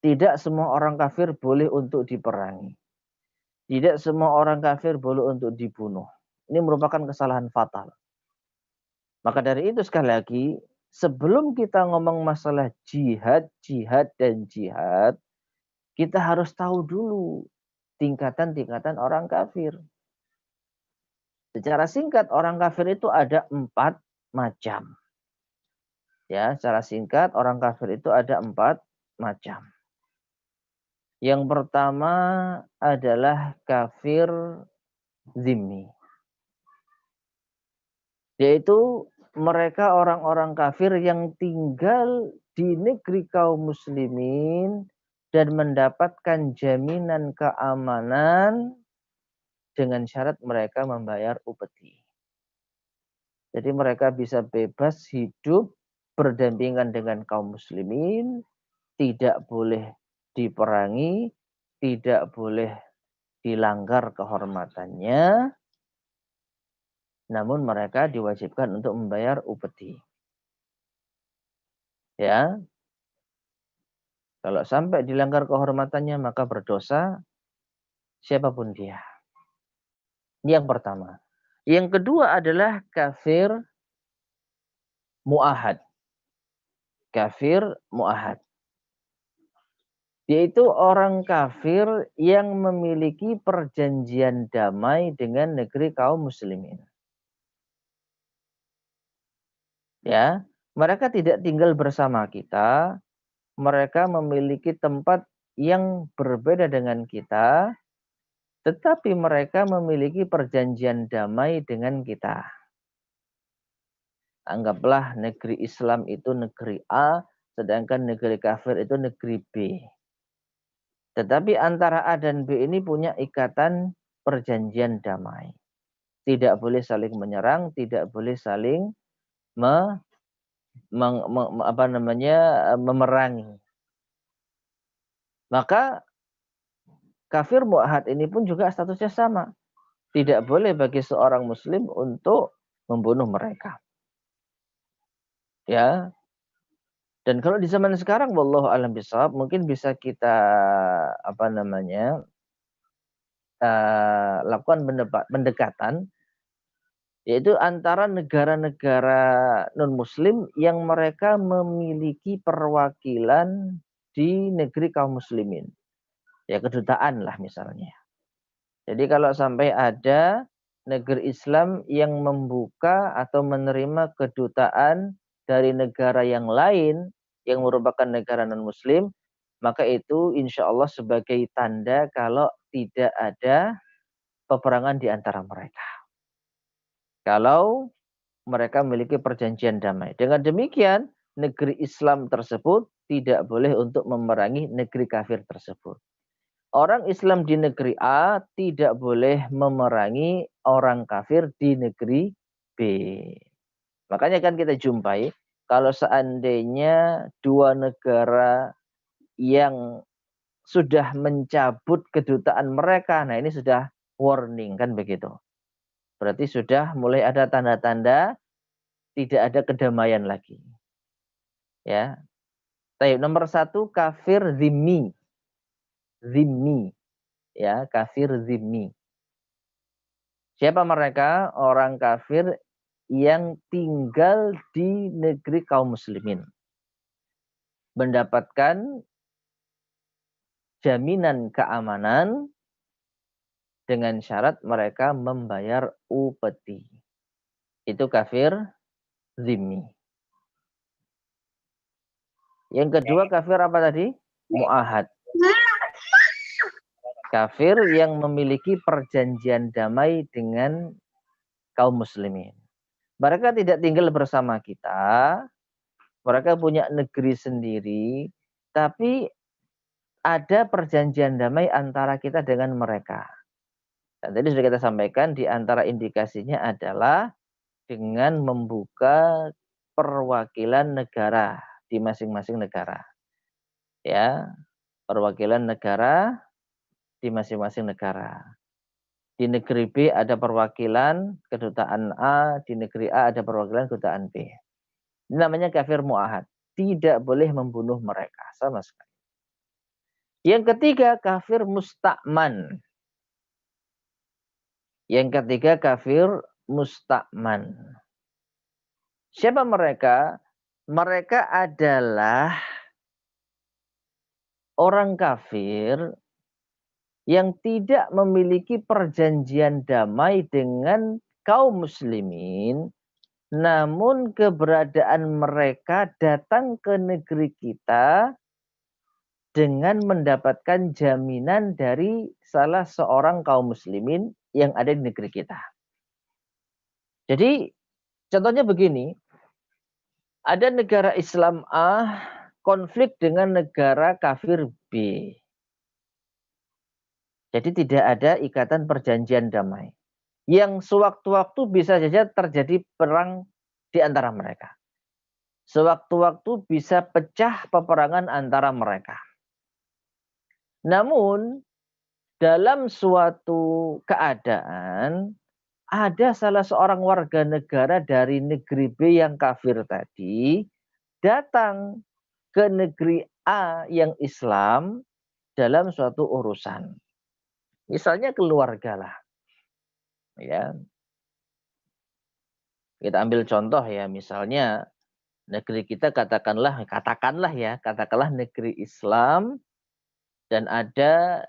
Tidak semua orang kafir boleh untuk diperangi. Tidak semua orang kafir boleh untuk dibunuh. Ini merupakan kesalahan fatal. Maka dari itu sekali lagi, sebelum kita ngomong masalah jihad, dan jihad, kita harus tahu dulu tingkatan-tingkatan orang kafir. Secara singkat, orang kafir itu ada 4 macam. Ya, secara singkat, orang kafir itu ada 4 macam. Yang pertama adalah kafir zimmi. Yaitu mereka orang-orang kafir yang tinggal di negeri kaum muslimin dan mendapatkan jaminan keamanan dengan syarat mereka membayar upeti. Jadi mereka bisa bebas hidup berdampingan dengan kaum muslimin, tidak boleh diperangi, tidak boleh dilanggar kehormatannya, namun mereka diwajibkan untuk membayar upeti. Ya, kalau sampai dilanggar kehormatannya maka berdosa siapapun dia. Ini yang pertama. Yang kedua adalah kafir mu'ahad. Kafir mu'ahad. Yaitu orang kafir yang memiliki perjanjian damai dengan negeri kaum muslimin. Ya, mereka tidak tinggal bersama kita, mereka memiliki tempat yang berbeda dengan kita, tetapi mereka memiliki perjanjian damai dengan kita. Anggaplah negeri Islam itu negeri A, sedangkan negeri kafir itu negeri B. Tetapi antara A dan B ini punya ikatan perjanjian damai. Tidak boleh saling menyerang, tidak boleh saling memerangi. Maka kafir mu'ahad ini pun juga statusnya sama. Tidak boleh bagi seorang muslim untuk membunuh mereka. Ya. Dan kalau di zaman sekarang wallahu a'lam bishawab mungkin bisa kita lakukan pendekatan yaitu antara negara-negara non-muslim yang mereka memiliki perwakilan di negeri kaum muslimin. Ya kedutaan lah misalnya. Jadi kalau sampai ada negeri Islam yang membuka atau menerima kedutaan dari negara yang lain yang merupakan negara non-muslim, maka itu insya Allah sebagai tanda kalau tidak ada peperangan di antara mereka. Kalau mereka memiliki perjanjian damai. Dengan demikian, negeri Islam tersebut tidak boleh untuk memerangi negeri kafir tersebut. Orang Islam di negeri A tidak boleh memerangi orang kafir di negeri B. Makanya kan kita jumpai, kalau seandainya 2 negara yang sudah mencabut kedutaan mereka, nah ini sudah warning kan begitu. Berarti sudah mulai ada tanda-tanda tidak ada kedamaian lagi. Ya. Nomor 1 kafir zimmi. zimmi, ya, kafir zimmi. Siapa mereka? Orang kafir yang tinggal di negeri kaum muslimin, mendapatkan jaminan keamanan dengan syarat mereka membayar upeti. Itu kafir zimmi. Yang kedua kafir apa tadi? Mu'ahad. Kafir yang memiliki perjanjian damai dengan kaum muslimin. Mereka tidak tinggal bersama kita, mereka punya negeri sendiri, tapi ada perjanjian damai antara kita dengan mereka. Dan tadi sudah kita sampaikan, di antara indikasinya adalah dengan membuka perwakilan negara di masing-masing negara. Ya, perwakilan negara di masing-masing negara. Di negeri B ada perwakilan kedutaan A, di negeri A ada perwakilan kedutaan B. Ini namanya kafir mu'ahad. Tidak boleh membunuh mereka sama sekali. Yang ketiga kafir musta'man. Yang ketiga kafir musta'man. Siapa mereka? Mereka adalah orang kafir yang tidak memiliki perjanjian damai dengan kaum muslimin, namun keberadaan mereka datang ke negeri kita dengan mendapatkan jaminan dari salah seorang kaum muslimin yang ada di negeri kita. Jadi contohnya begini, ada negara Islam A konflik dengan negara kafir B. Jadi tidak ada ikatan perjanjian damai. Yang sewaktu-waktu bisa saja terjadi perang di antara mereka. Sewaktu-waktu bisa pecah peperangan antara mereka. Namun dalam suatu keadaan ada salah seorang warga negara dari negeri B yang kafir tadi datang ke negeri A yang Islam dalam suatu urusan. Misalnya keluarga lah. Ya. Kita ambil contoh ya, misalnya negeri kita katakanlah negeri Islam dan ada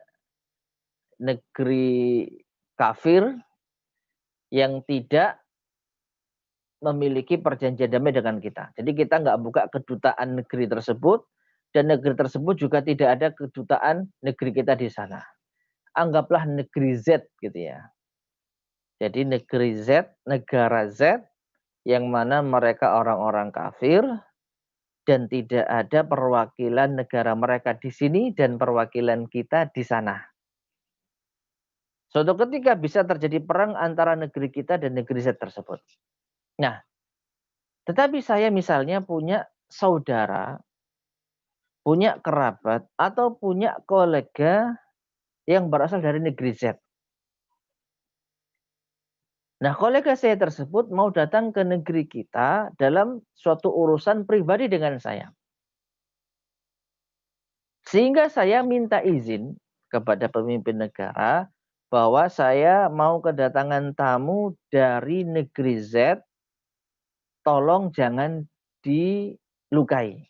negeri kafir yang tidak memiliki perjanjian damai dengan kita. Jadi kita nggak buka kedutaan negeri tersebut dan negeri tersebut juga tidak ada kedutaan negeri kita di sana. Anggaplah negeri Z gitu ya. Jadi negeri Z, negara Z yang mana mereka orang-orang kafir dan tidak ada perwakilan negara mereka di sini dan perwakilan kita di sana. Suatu ketika bisa terjadi perang antara negeri kita dan negeri Z tersebut. Nah, tetapi saya misalnya punya saudara, punya kerabat, atau punya kolega yang berasal dari negeri Z. Nah, kolega saya tersebut mau datang ke negeri kita dalam suatu urusan pribadi dengan saya. Sehingga saya minta izin kepada pemimpin negara bahwa saya mau kedatangan tamu dari negeri Z, tolong jangan dilukai.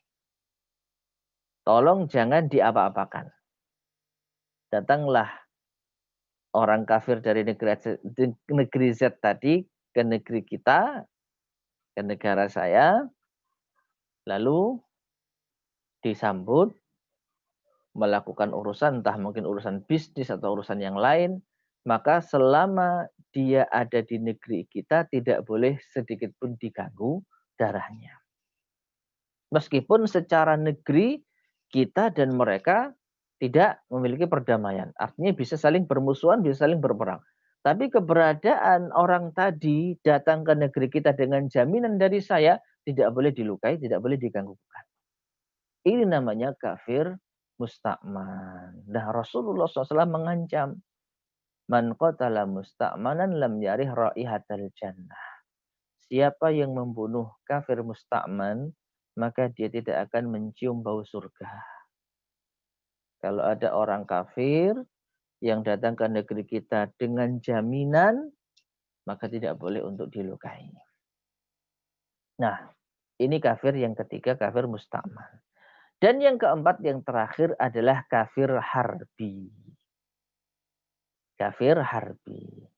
Tolong jangan diapa-apakan. Datanglah orang kafir dari negeri Z tadi ke negeri kita, ke negara saya, lalu disambut, melakukan urusan, entah mungkin urusan bisnis atau urusan yang lain, maka selama dia ada di negeri kita tidak boleh sedikit pun diganggu darahnya. Meskipun secara negeri kita dan mereka tidak memiliki perdamaian. Artinya bisa saling bermusuhan, bisa saling berperang. Tapi keberadaan orang tadi datang ke negeri kita dengan jaminan dari saya tidak boleh dilukai, tidak boleh diganggu. Ini namanya kafir musta'man. Nah, Rasulullah SAW mengancam, man qatala musta'manan lam yarih raihatal jannah. Siapa yang membunuh kafir musta'man, maka dia tidak akan mencium bau surga. Kalau ada orang kafir yang datang ke negeri kita dengan jaminan, maka tidak boleh untuk dilukai. Nah, ini kafir yang ketiga, kafir musta'man. Dan yang keempat, yang terakhir adalah kafir harbi. Kafir harbi,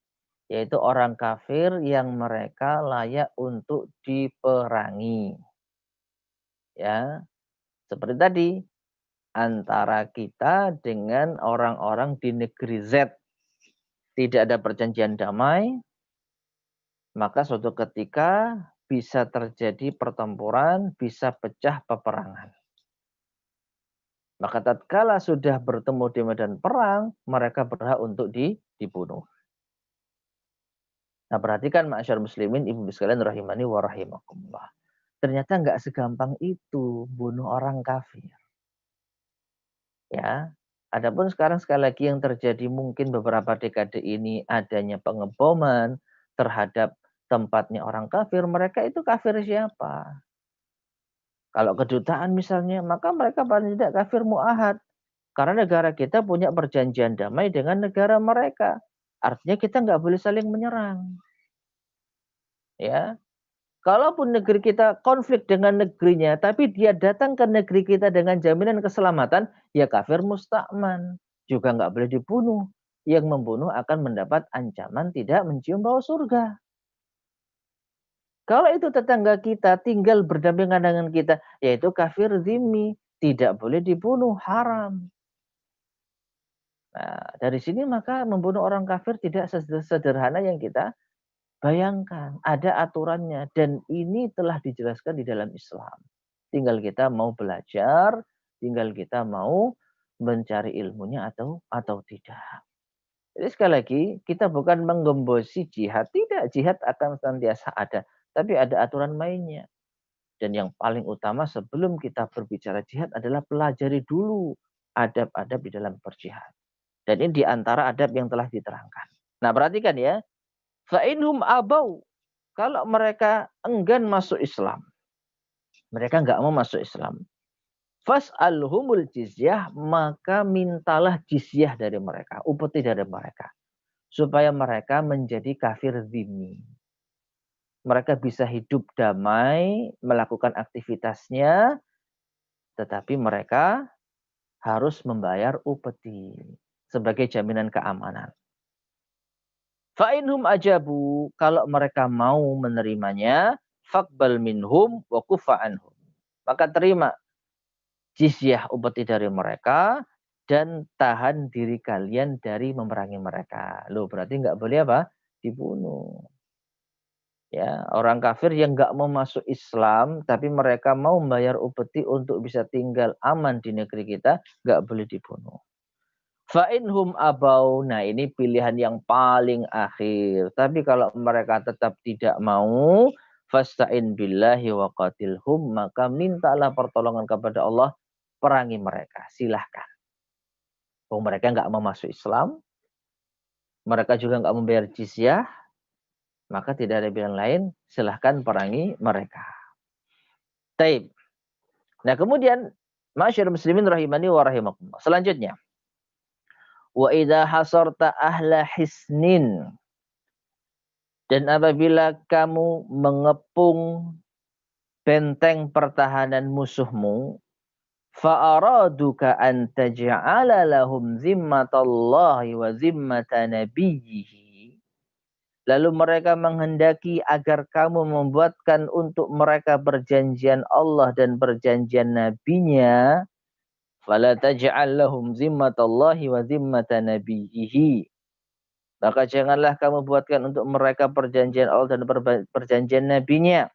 yaitu orang kafir yang mereka layak untuk diperangi. Ya, seperti tadi, antara kita dengan orang-orang di negeri Z tidak ada perjanjian damai, maka suatu ketika bisa terjadi pertempuran, bisa pecah peperangan. Maka tatkala sudah bertemu di medan perang, mereka berhak untuk dibunuh. Nah, perhatikan ma'asyar muslimin, ibu sekalian rahimani wa rahimakumullah. Ternyata nggak segampang itu bunuh orang kafir. Ya. Adapun sekarang sekali lagi yang terjadi mungkin beberapa dekade ini adanya pengeboman terhadap tempatnya orang kafir, mereka itu kafir siapa? Kalau kedutaan misalnya, maka mereka paling tidak kafir mu'ahad. Karena negara kita punya perjanjian damai dengan negara mereka. Artinya kita nggak boleh saling menyerang. Ya, kalaupun negeri kita konflik dengan negerinya, tapi dia datang ke negeri kita dengan jaminan keselamatan, ya kafir musta'man. Juga nggak boleh dibunuh. Yang membunuh akan mendapat ancaman tidak mencium bau surga. Kalau itu tetangga kita tinggal berdampingan dengan kita, yaitu kafir zimmi, tidak boleh dibunuh, haram. Nah, dari sini maka membunuh orang kafir tidak sederhana yang kita bayangkan. Ada aturannya dan ini telah dijelaskan di dalam Islam. Tinggal kita mau belajar, tinggal kita mau mencari ilmunya atau tidak. Jadi sekali lagi, kita bukan menggembosi jihad. Tidak, jihad akan senantiasa ada. Tapi ada aturan mainnya. Dan yang paling utama sebelum kita berbicara jihad adalah pelajari dulu adab-adab di dalam berjihad. Dan ini diantara adab yang telah diterangkan. Nah, perhatikan ya. Fa'inhum abau. Kalau mereka enggan masuk Islam. Mereka enggak mau masuk Islam. Fas'alhumul jizyah. Maka mintalah jizyah dari mereka. Upeti dari mereka. Supaya mereka menjadi kafir zimmi. Mereka bisa hidup damai. Melakukan aktivitasnya. Tetapi mereka harus membayar upeti. Sebagai jaminan keamanan. Fa'inhum ajabu, kalau mereka mau menerimanya, faqbal minhum wa kufa anhum. Maka terima jizyah upeti dari mereka dan tahan diri kalian dari memerangi mereka. Loh, berarti nggak boleh apa? Dibunuh. Ya, orang kafir yang nggak mau masuk Islam, tapi mereka mau membayar upeti untuk bisa tinggal aman di negeri kita, nggak boleh dibunuh. Fa'inhum abau. Nah, ini pilihan yang paling akhir. Tapi kalau mereka tetap tidak mau, fasta'in billahi wa qatilhum, maka mintalah pertolongan kepada Allah, perangi mereka. Silahkan. Mereka nggak mau masuk Islam, mereka juga nggak membayar jizyah, maka tidak ada pilihan lain, silahkan perangi mereka. Taib. Nah, kemudian masyarakat muslimin rahimani wa rahimakumullah. Selanjutnya, wa idza hasarta ahla hisnin, dan apabila kamu mengepung benteng pertahanan musuhmu, fa'araduka an taj'ala lahum zimmatallahi wa zimmata nabiyyihi, lalu mereka menghendaki agar kamu membuatkan untuk mereka perjanjian Allah dan perjanjian nabinya, fala taj'al lahum zimmatallahi wa zimmata nabiyyihi, maka janganlah kamu buatkan untuk mereka perjanjian Allah dan perjanjian nabinya.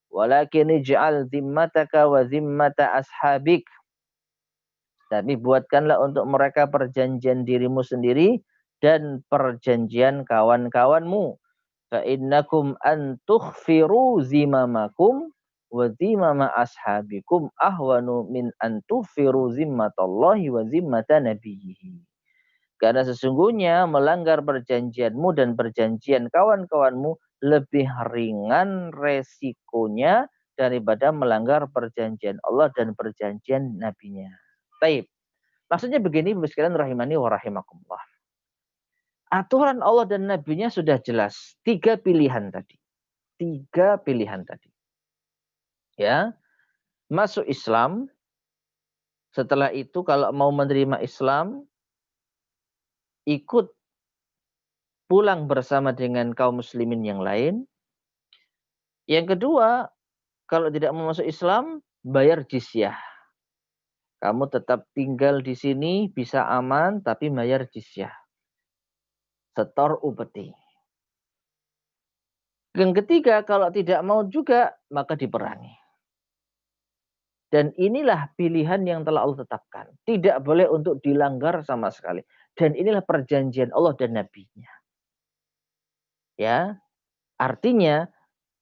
Walakin ij'al zimmataka wa zimmata ashabik. Tapi buatkanlah untuk mereka perjanjian dirimu sendiri dan perjanjian kawan-kawanmu. Fa innakum an tukhfiru zimamakum wa zimama ashabikum ahwanu min an tukhfiru zimmatallahi wa zimmata nabiyhi. Karena sesungguhnya melanggar perjanjianmu dan perjanjian kawan-kawanmu lebih ringan resikonya daripada melanggar perjanjian Allah dan perjanjian nabinya. Baik. Maksudnya begini, Bapak sekalian rahimani wa rahimakumullah. Aturan Allah dan Nabi-Nya sudah jelas. 3 pilihan tadi. 3 pilihan tadi. Ya, masuk Islam. Setelah itu kalau mau menerima Islam, ikut pulang bersama dengan kaum muslimin yang lain. Yang kedua, kalau tidak mau masuk Islam, bayar jizyah. Kamu tetap tinggal di sini, bisa aman, tapi bayar jizyah. Setor upeti. Yang ketiga, kalau tidak mau juga, maka diperangi. Dan inilah pilihan yang telah Allah tetapkan. Tidak boleh untuk dilanggar sama sekali. Dan inilah perjanjian Allah dan Nabi-Nya. Ya, artinya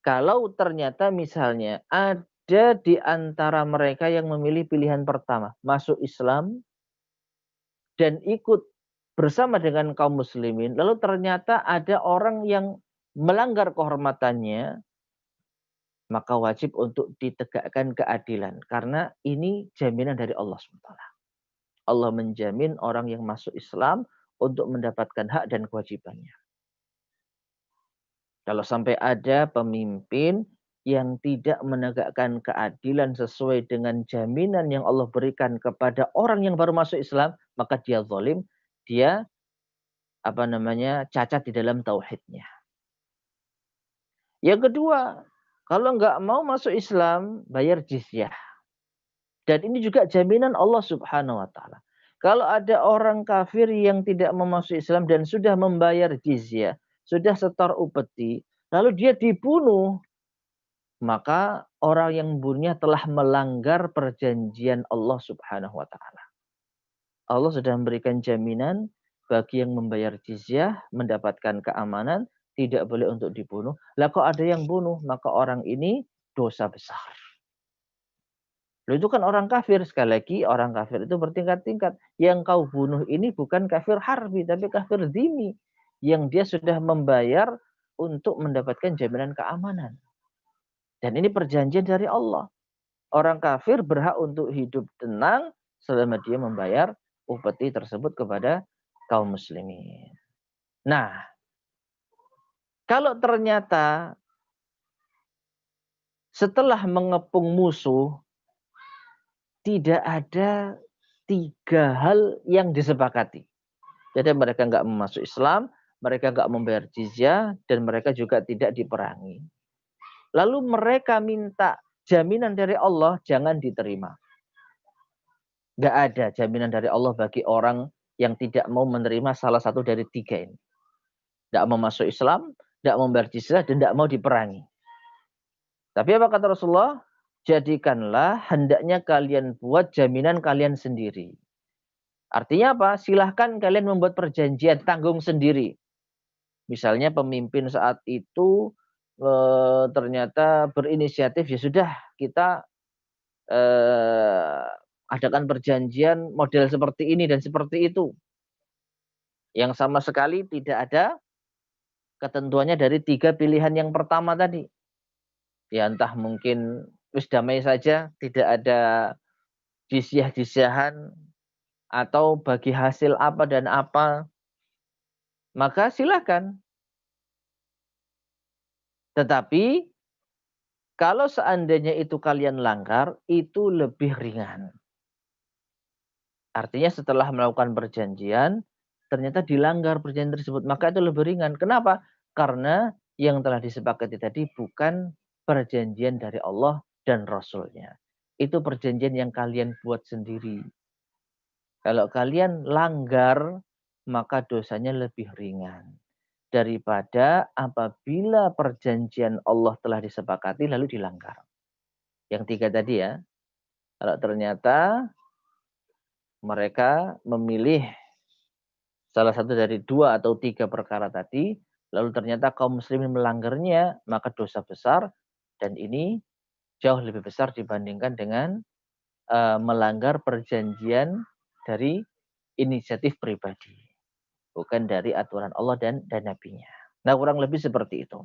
kalau ternyata misalnya ada di antara mereka yang memilih pilihan pertama, masuk Islam dan ikut bersama dengan kaum muslimin, lalu ternyata ada orang yang melanggar kehormatannya, maka wajib untuk ditegakkan keadilan. Karena ini jaminan dari Allah SWT. Allah menjamin orang yang masuk Islam untuk mendapatkan hak dan kewajibannya. Kalau sampai ada pemimpin yang tidak menegakkan keadilan sesuai dengan jaminan yang Allah berikan kepada orang yang baru masuk Islam, maka dia zalim, dia cacat di dalam tauhidnya. Yang kedua, kalau nggak mau masuk Islam, bayar jizyah. Dan ini juga jaminan Allah Subhanahu wa taala. Kalau ada orang kafir yang tidak mau masuk Islam dan sudah membayar jizyah, sudah setor upeti, lalu dia dibunuh, maka orang yang membunuhnya telah melanggar perjanjian Allah Subhanahu wa taala. Allah sudah memberikan jaminan bagi yang membayar jizyah mendapatkan keamanan, tidak boleh untuk dibunuh. Lah kok ada yang bunuh, maka orang ini dosa besar. Loh itu kan orang kafir. Sekali lagi orang kafir itu bertingkat-tingkat. Yang kau bunuh ini bukan kafir harbi, tapi kafir dhimmi. Yang dia sudah membayar untuk mendapatkan jaminan keamanan. Dan ini perjanjian dari Allah. Orang kafir berhak untuk hidup tenang selama dia membayar upeti tersebut kepada kaum muslimin. Nah, kalau ternyata setelah mengepung musuh, tidak ada 3 hal yang disepakati. Jadi mereka nggak masuk Islam, mereka nggak membayar jizyah, dan mereka juga tidak diperangi. Lalu mereka minta jaminan dari Allah, jangan diterima. Nggak ada jaminan dari Allah bagi orang yang tidak mau menerima salah satu dari 3 ini. Tidak mau masuk Islam, tidak mau membayar jizyah, dan tidak mau diperangi. Tapi apa kata Rasulullah? Jadikanlah hendaknya kalian buat jaminan kalian sendiri. Artinya apa? Silahkan kalian membuat perjanjian, tanggung sendiri. Misalnya pemimpin saat itu ternyata berinisiatif, ya sudah kita adakan perjanjian model seperti ini dan seperti itu. Yang sama sekali tidak ada ketentuannya dari 3 pilihan yang pertama tadi. Ya entah mungkin wis damai saja, tidak ada jizyah-jizyahan, atau bagi hasil apa dan apa, maka silakan. Tetapi kalau seandainya itu kalian langgar, itu lebih ringan. Artinya setelah melakukan perjanjian, ternyata dilanggar perjanjian tersebut, maka itu lebih ringan. Kenapa? Karena yang telah disepakati tadi bukan perjanjian dari Allah dan Rasul-Nya. Itu perjanjian yang kalian buat sendiri. Kalau kalian langgar, maka dosanya lebih ringan daripada apabila perjanjian Allah telah disepakati lalu dilanggar. Yang 3 tadi ya. Kalau ternyata mereka memilih salah satu dari 2 atau 3 perkara tadi, lalu ternyata kaum muslimin melanggarnya, maka dosa besar, dan ini jauh lebih besar dibandingkan dengan melanggar perjanjian dari inisiatif pribadi, bukan dari aturan Allah dan Nabi-Nya. Nah, kurang lebih seperti itu.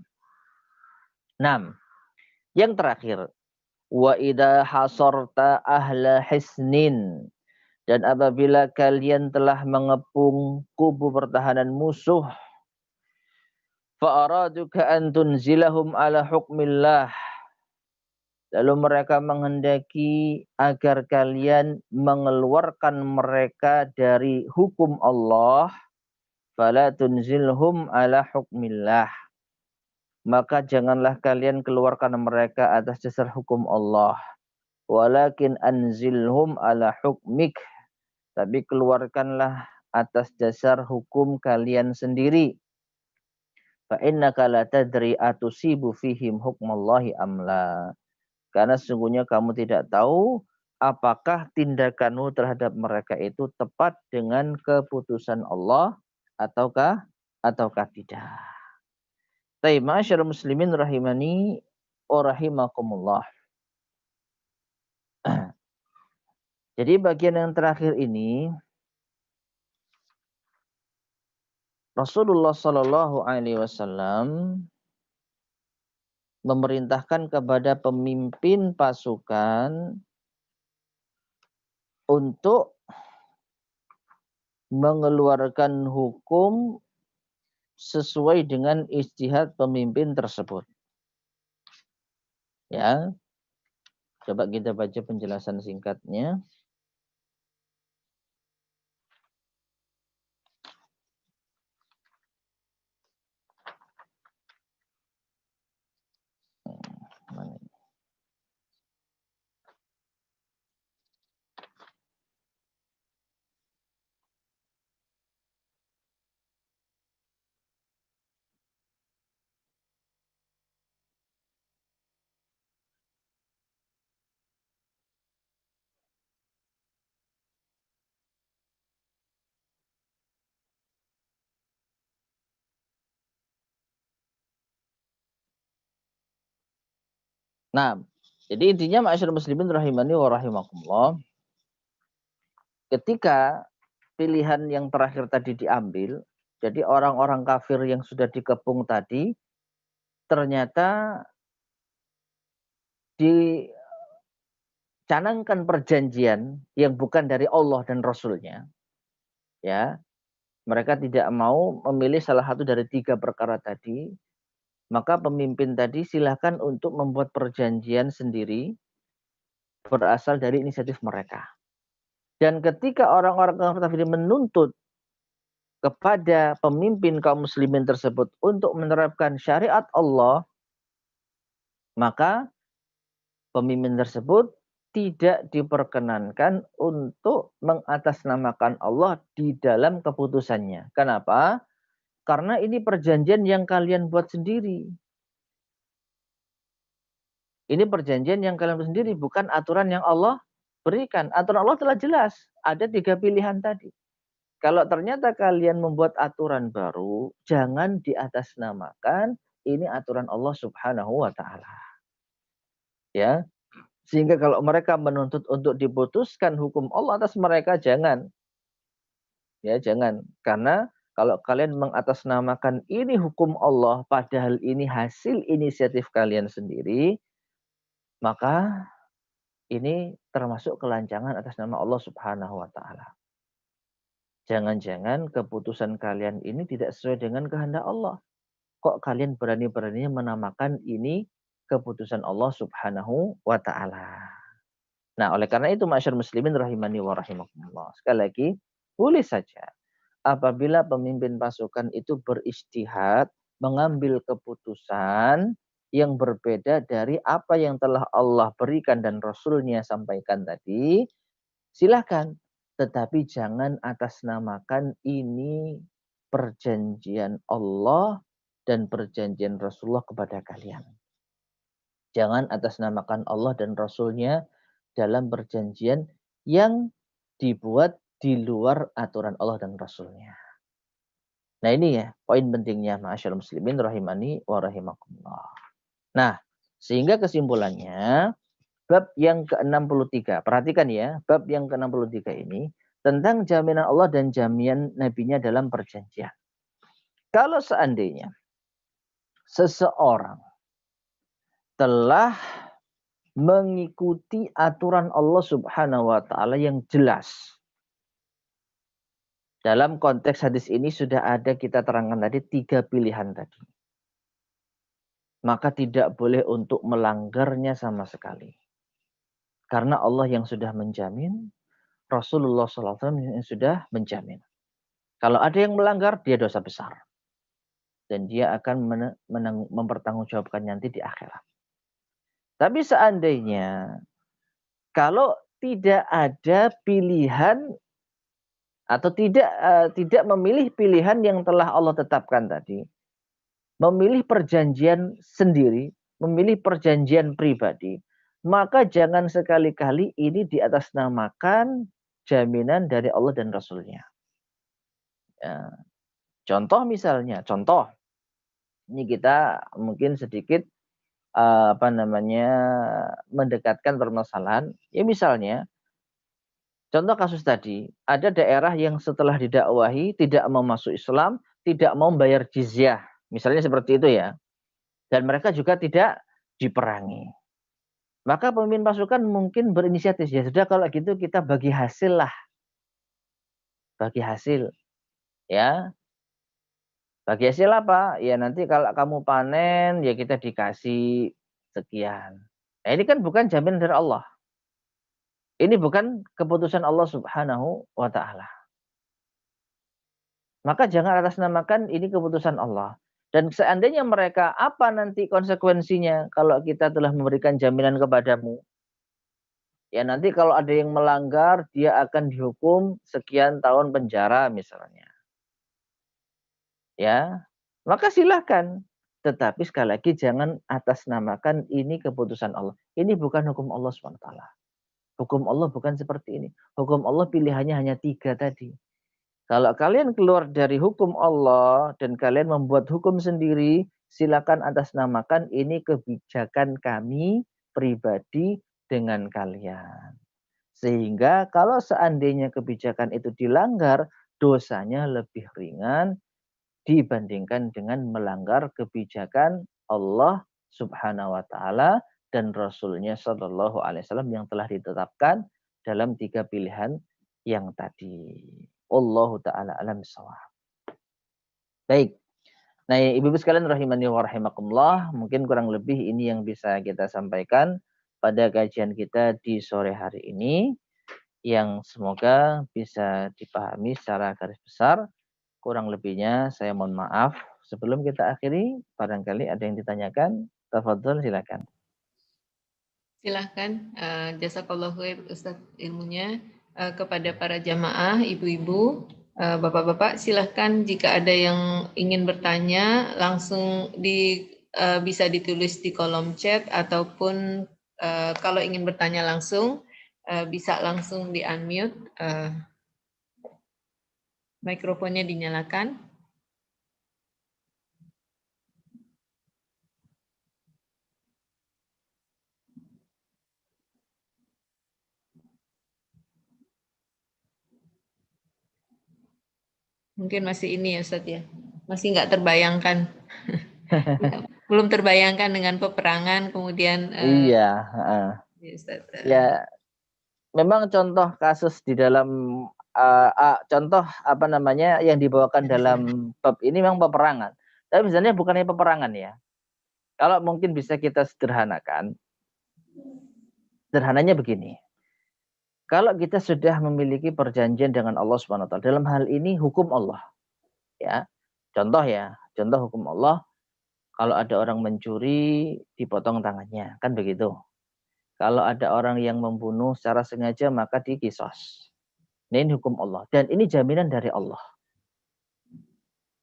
6. Yang terakhir, wa idza hasarta ahla hisnin Dan apabila kalian telah mengepung kubu pertahanan musuh, fa'araduka an tunzilahum ala hukmillah, lalu mereka menghendaki agar kalian mengeluarkan mereka dari hukum Allah, fala tunzilhum ala hukmillah, maka janganlah kalian keluarkan mereka atas dasar hukum Allah, walakin anzilhum ala hukmik, tapi keluarkanlah atas dasar hukum kalian sendiri. Fa innaka la tadri atusibu fihim hukmallahi amla, karena sesungguhnya kamu tidak tahu apakah tindakanmu terhadap mereka itu tepat dengan keputusan Allah ataukah tidak. Baik, ma'asyiral muslimin rahimani wa rahimakumullah. Jadi bagian yang terakhir ini Rasulullah Shallallahu Alaihi Wasallam memerintahkan kepada pemimpin pasukan untuk mengeluarkan hukum sesuai dengan ijtihad pemimpin tersebut. Ya, coba kita baca penjelasan singkatnya. Nah, jadi intinya ma'asyiral muslimin rahimani wa rahimakumullah, ketika pilihan yang terakhir tadi diambil, jadi orang-orang kafir yang sudah dikepung tadi ternyata dicanangkan perjanjian yang bukan dari Allah dan Rasulnya. Ya, mereka tidak mau memilih salah satu dari tiga perkara tadi, maka pemimpin tadi silahkan untuk membuat perjanjian sendiri berasal dari inisiatif mereka. Dan ketika orang-orang kafir menuntut kepada pemimpin kaum muslimin tersebut untuk menerapkan syariat Allah, maka pemimpin tersebut tidak diperkenankan untuk mengatasnamakan Allah di dalam keputusannya. Kenapa? Karena ini perjanjian yang kalian buat sendiri. Ini perjanjian yang kalian buat sendiri, bukan aturan yang Allah berikan. Aturan Allah telah jelas. Ada tiga pilihan tadi. Kalau ternyata kalian membuat aturan baru, jangan diatasnamakan ini aturan Allah Subhanahu wa taala. Ya. Sehingga kalau mereka menuntut untuk diputuskan hukum Allah atas mereka, jangan. Ya, jangan. Karena kalau kalian mengatasnamakan ini hukum Allah padahal ini hasil inisiatif kalian sendiri, maka ini termasuk kelancangan atas nama Allah Subhanahu wa taala. Jangan-jangan keputusan kalian ini tidak sesuai dengan kehendak Allah. Kok kalian berani-beraninya menamakan ini keputusan Allah Subhanahu wa taala. Nah, oleh karena itu masyarakat muslimin rahimani wa rahimakumullah. Sekali lagi, boleh saja apabila pemimpin pasukan itu berijtihad mengambil keputusan yang berbeda dari apa yang telah Allah berikan dan Rasulnya sampaikan tadi, silakan. Tetapi jangan atasnamakan ini perjanjian Allah dan perjanjian Rasulullah kepada kalian. Jangan atasnamakan Allah dan Rasulnya dalam perjanjian yang dibuat di luar aturan Allah dan Rasulnya. Nah ini ya poin pentingnya ma'asyiral muslimin rahimani wa rahimakumullah. Nah, sehingga kesimpulannya bab yang ke-63. Perhatikan ya, bab yang ke-63 ini tentang jaminan Allah dan jaminan nabinya dalam perjanjian. Kalau seandainya seseorang telah mengikuti aturan Allah Subhanahu wa taala yang jelas, Dalam konteks hadis ini sudah ada kita terangkan tadi 3 pilihan tadi. Maka tidak boleh untuk melanggarnya sama sekali. Karena Allah yang sudah menjamin, Rasulullah SAW yang sudah menjamin. Kalau ada yang melanggar, dia dosa besar. Dan dia akan mempertanggungjawabkan nanti di akhirat. Tapi seandainya kalau tidak ada pilihan atau tidak memilih pilihan yang telah Allah tetapkan tadi, memilih perjanjian sendiri, memilih perjanjian pribadi, maka jangan sekali-kali ini diatasnamakan jaminan dari Allah dan Rasulnya. Ya. Contoh misalnya, ini kita mungkin sedikit mendekatkan permasalahan. Ya misalnya, contoh kasus tadi, ada daerah yang setelah didakwahi tidak mau masuk Islam, tidak mau bayar jizyah. Misalnya seperti itu ya. Dan mereka juga tidak diperangi. Maka pemimpin pasukan mungkin berinisiatif, ya sudah kalau gitu kita bagi hasil lah. Bagi hasil. Ya. Bagi hasil apa? Ya nanti kalau kamu panen, ya kita dikasih sekian. Nah, ini kan bukan jaminan dari Allah. Ini bukan keputusan Allah Subhanahu wa Ta'ala. Maka jangan atasnamakan ini keputusan Allah. Dan seandainya mereka, apa nanti konsekuensinya kalau kita telah memberikan jaminan kepadamu? Ya nanti kalau ada yang melanggar, dia akan dihukum sekian tahun penjara misalnya. Ya, maka silahkan. Tetapi sekali lagi jangan atasnamakan ini keputusan Allah. Ini bukan hukum Allah SWT. Hukum Allah bukan seperti ini. Hukum Allah pilihannya hanya 3 tadi. Kalau kalian keluar dari hukum Allah dan kalian membuat hukum sendiri, silakan atasnamakan ini kebijakan kami pribadi dengan kalian. Sehingga kalau seandainya kebijakan itu dilanggar, dosanya lebih ringan dibandingkan dengan melanggar kebijakan Allah Subhanahu wa Ta'ala dan Rasulnya Shallallahu Alaihi Wasallam yang telah ditetapkan dalam 3 pilihan yang tadi. Allahu Ta'ala alam shawab. Baik. Nah, ibu-ibu sekalian rahimani wa rahimakumullah, mungkin kurang lebih ini yang bisa kita sampaikan pada kajian kita di sore hari ini, yang semoga bisa dipahami secara garis besar. Kurang lebihnya saya mohon maaf. Sebelum kita akhiri, barangkali ada yang ditanyakan. Tafadhol, silakan. Silahkan, jazakallahu khair Ustadz ilmunya. Kepada para jamaah, ibu-ibu, bapak-bapak, silahkan jika ada yang ingin bertanya langsung bisa ditulis di kolom chat ataupun kalau ingin bertanya langsung bisa langsung di unmute, mikrofonnya dinyalakan. Mungkin masih ini ya Ustadz ya, masih nggak terbayangkan. Belum terbayangkan dengan peperangan kemudian. Iya. Ya, Ustadz, Ya, memang contoh kasus di dalam contoh yang dibawakan dalam bab ini memang peperangan. Tapi sebenarnya bukannya peperangan ya. Kalau mungkin bisa kita sederhanakan. Sederhananya begini. Kalau kita sudah memiliki perjanjian dengan Allah Subhanahu wa Ta'ala, dalam hal ini hukum Allah, ya. Contoh hukum Allah, kalau ada orang mencuri dipotong tangannya, kan begitu. Kalau ada orang yang membunuh secara sengaja maka dikisos. Ini hukum Allah dan ini jaminan dari Allah.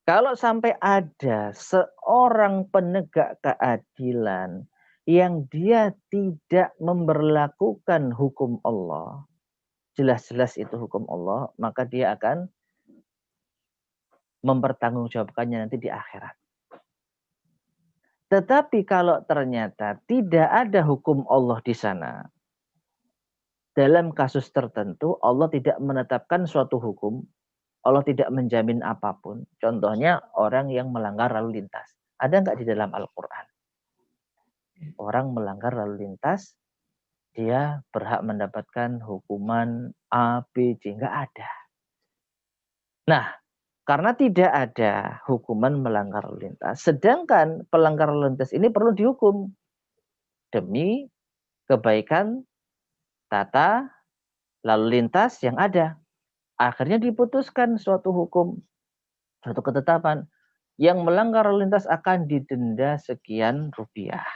Kalau sampai ada seorang penegak keadilan yang dia tidak memberlakukan hukum Allah, jelas-jelas itu hukum Allah, maka dia akan mempertanggungjawabkannya nanti di akhirat. Tetapi kalau ternyata tidak ada hukum Allah di sana, dalam kasus tertentu Allah tidak menetapkan suatu hukum, Allah tidak menjamin apapun. Contohnya orang yang melanggar lalu lintas. Ada nggak di dalam Al-Quran? Orang melanggar lalu lintas, dia berhak mendapatkan hukuman A, B, C. Nggak ada. Nah, karena tidak ada hukuman melanggar lalu lintas, sedangkan pelanggar lalu lintas ini perlu dihukum demi kebaikan tata lalu lintas yang ada. Akhirnya diputuskan suatu hukum, suatu ketetapan, yang melanggar lalu lintas akan didenda sekian rupiah.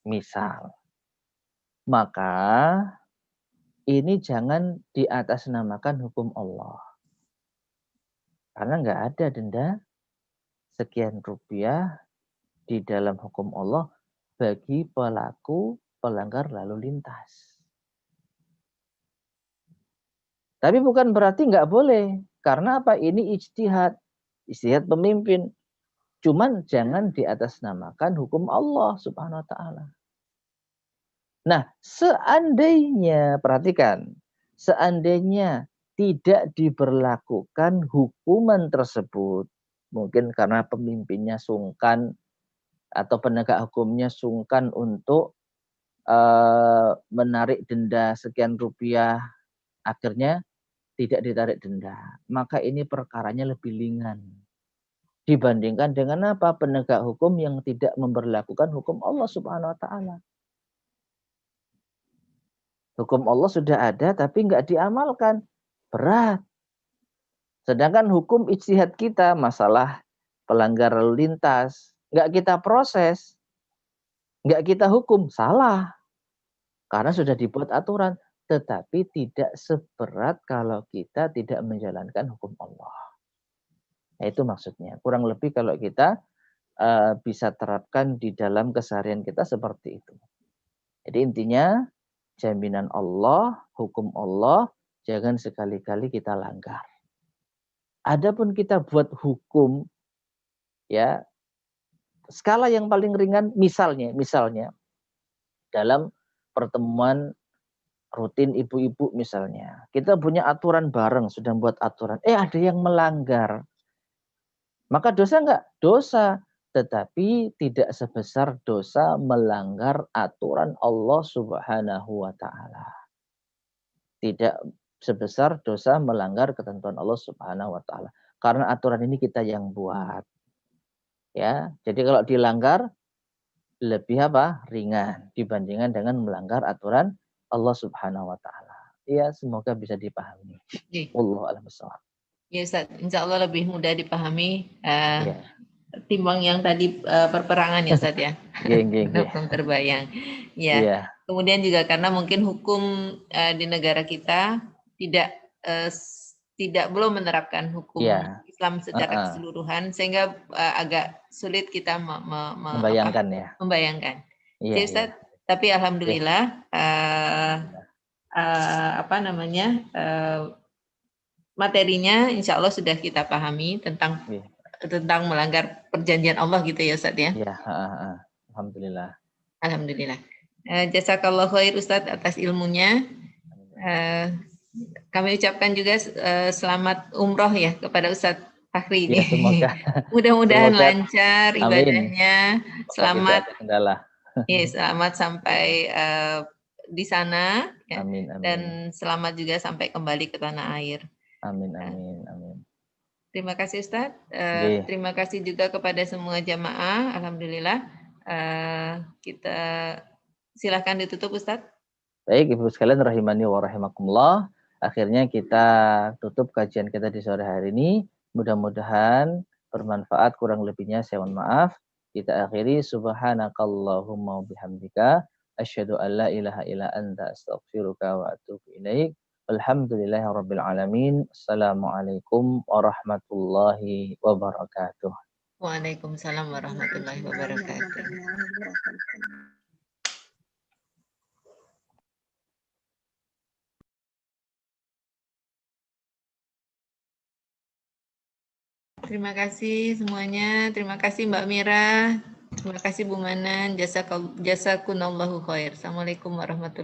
Misal. Maka ini jangan diatasnamakan hukum Allah. Karena nggak ada denda sekian rupiah di dalam hukum Allah bagi pelaku pelanggar lalu lintas. Tapi bukan berarti nggak boleh. Karena apa? Ini ijtihad. Ijtihad pemimpin. Cuman jangan diatasnamakan hukum Allah subhanahu wa ta'ala. Nah, seandainya, perhatikan, seandainya tidak diberlakukan hukuman tersebut, mungkin karena pemimpinnya sungkan atau penegak hukumnya sungkan untuk menarik denda sekian rupiah, akhirnya tidak ditarik denda, maka ini perkaranya lebih ringan dibandingkan dengan apa? Penegak hukum yang tidak memberlakukan hukum Allah subhanahu wa ta'ala. Hukum Allah sudah ada tapi nggak diamalkan. Berat. Sedangkan hukum ijtihad kita, masalah pelanggar lalu lintas, nggak kita proses, nggak kita hukum, salah. Karena sudah dibuat aturan. Tetapi tidak seberat kalau kita tidak menjalankan hukum Allah. Nah, itu maksudnya. Kurang lebih kalau kita bisa terapkan di dalam keseharian kita seperti itu. Jadi intinya, jaminan Allah, hukum Allah, jangan sekali-kali kita langgar. Adapun kita buat hukum, ya, skala yang paling ringan, misalnya dalam pertemuan rutin ibu-ibu misalnya, kita punya aturan bareng, sudah buat aturan, ada yang melanggar, maka dosa enggak? Dosa, tetapi tidak sebesar dosa melanggar aturan Allah Subhanahu wa ta'ala. Tidak sebesar dosa melanggar ketentuan Allah Subhanahu wa ta'ala. Karena aturan ini kita yang buat. Ya, jadi kalau dilanggar lebih apa? Ringan dibandingkan dengan melanggar aturan Allah Subhanahu wa ta'ala. Ya, semoga bisa dipahami. Wallahu a'lam bishawab. Ya Ustaz, insya Allah lebih mudah dipahami Ya. timbang yang tadi perperangan ya Ustaz ya. Belum terbayang. Ya. Yeah. Kemudian juga karena mungkin hukum di negara kita tidak belum menerapkan hukum Islam secara keseluruhan, sehingga agak sulit kita membayangkan ya. Membayangkan. Jadi Ustaz, tapi alhamdulillah materinya insya Allah sudah kita pahami tentang melanggar perjanjian Allah gitu ya Ustaz ya. Iya, alhamdulillah. Alhamdulillah. Jazakallah khair Ustaz atas ilmunya. Kami ucapkan juga selamat umroh ya kepada Ustaz Fakhri ini. Ya, semoga. Mudah-mudahan lancar ibadahnya. Selamat. Selamat sampai di sana. Ya. Amin. Dan selamat juga sampai kembali ke tanah air. Amin. Terima kasih Ustaz. Terima kasih juga kepada semua jamaah. Alhamdulillah. Kita silakan ditutup Ustaz. Baik Ibu sekalian rahimani wa rahimakumullah. Akhirnya kita tutup kajian kita di sore hari ini. Mudah-mudahan bermanfaat, kurang lebihnya saya mohon maaf. Kita akhiri subhanakallahumma bihamdika asyhadu an la ilaha illa anta astaghfiruka wa atubu ilaik. Alhamdulillahirabbil alamin. Assalamualaikum warahmatullahi wabarakatuh. Waalaikumsalam warahmatullahi wabarakatuh. Terima kasih semuanya. Terima kasih Mbak Mira. Terima kasih Bu Manan. Jazakunallahu khair. Assalamualaikum warahmatullahi wabarakatuh.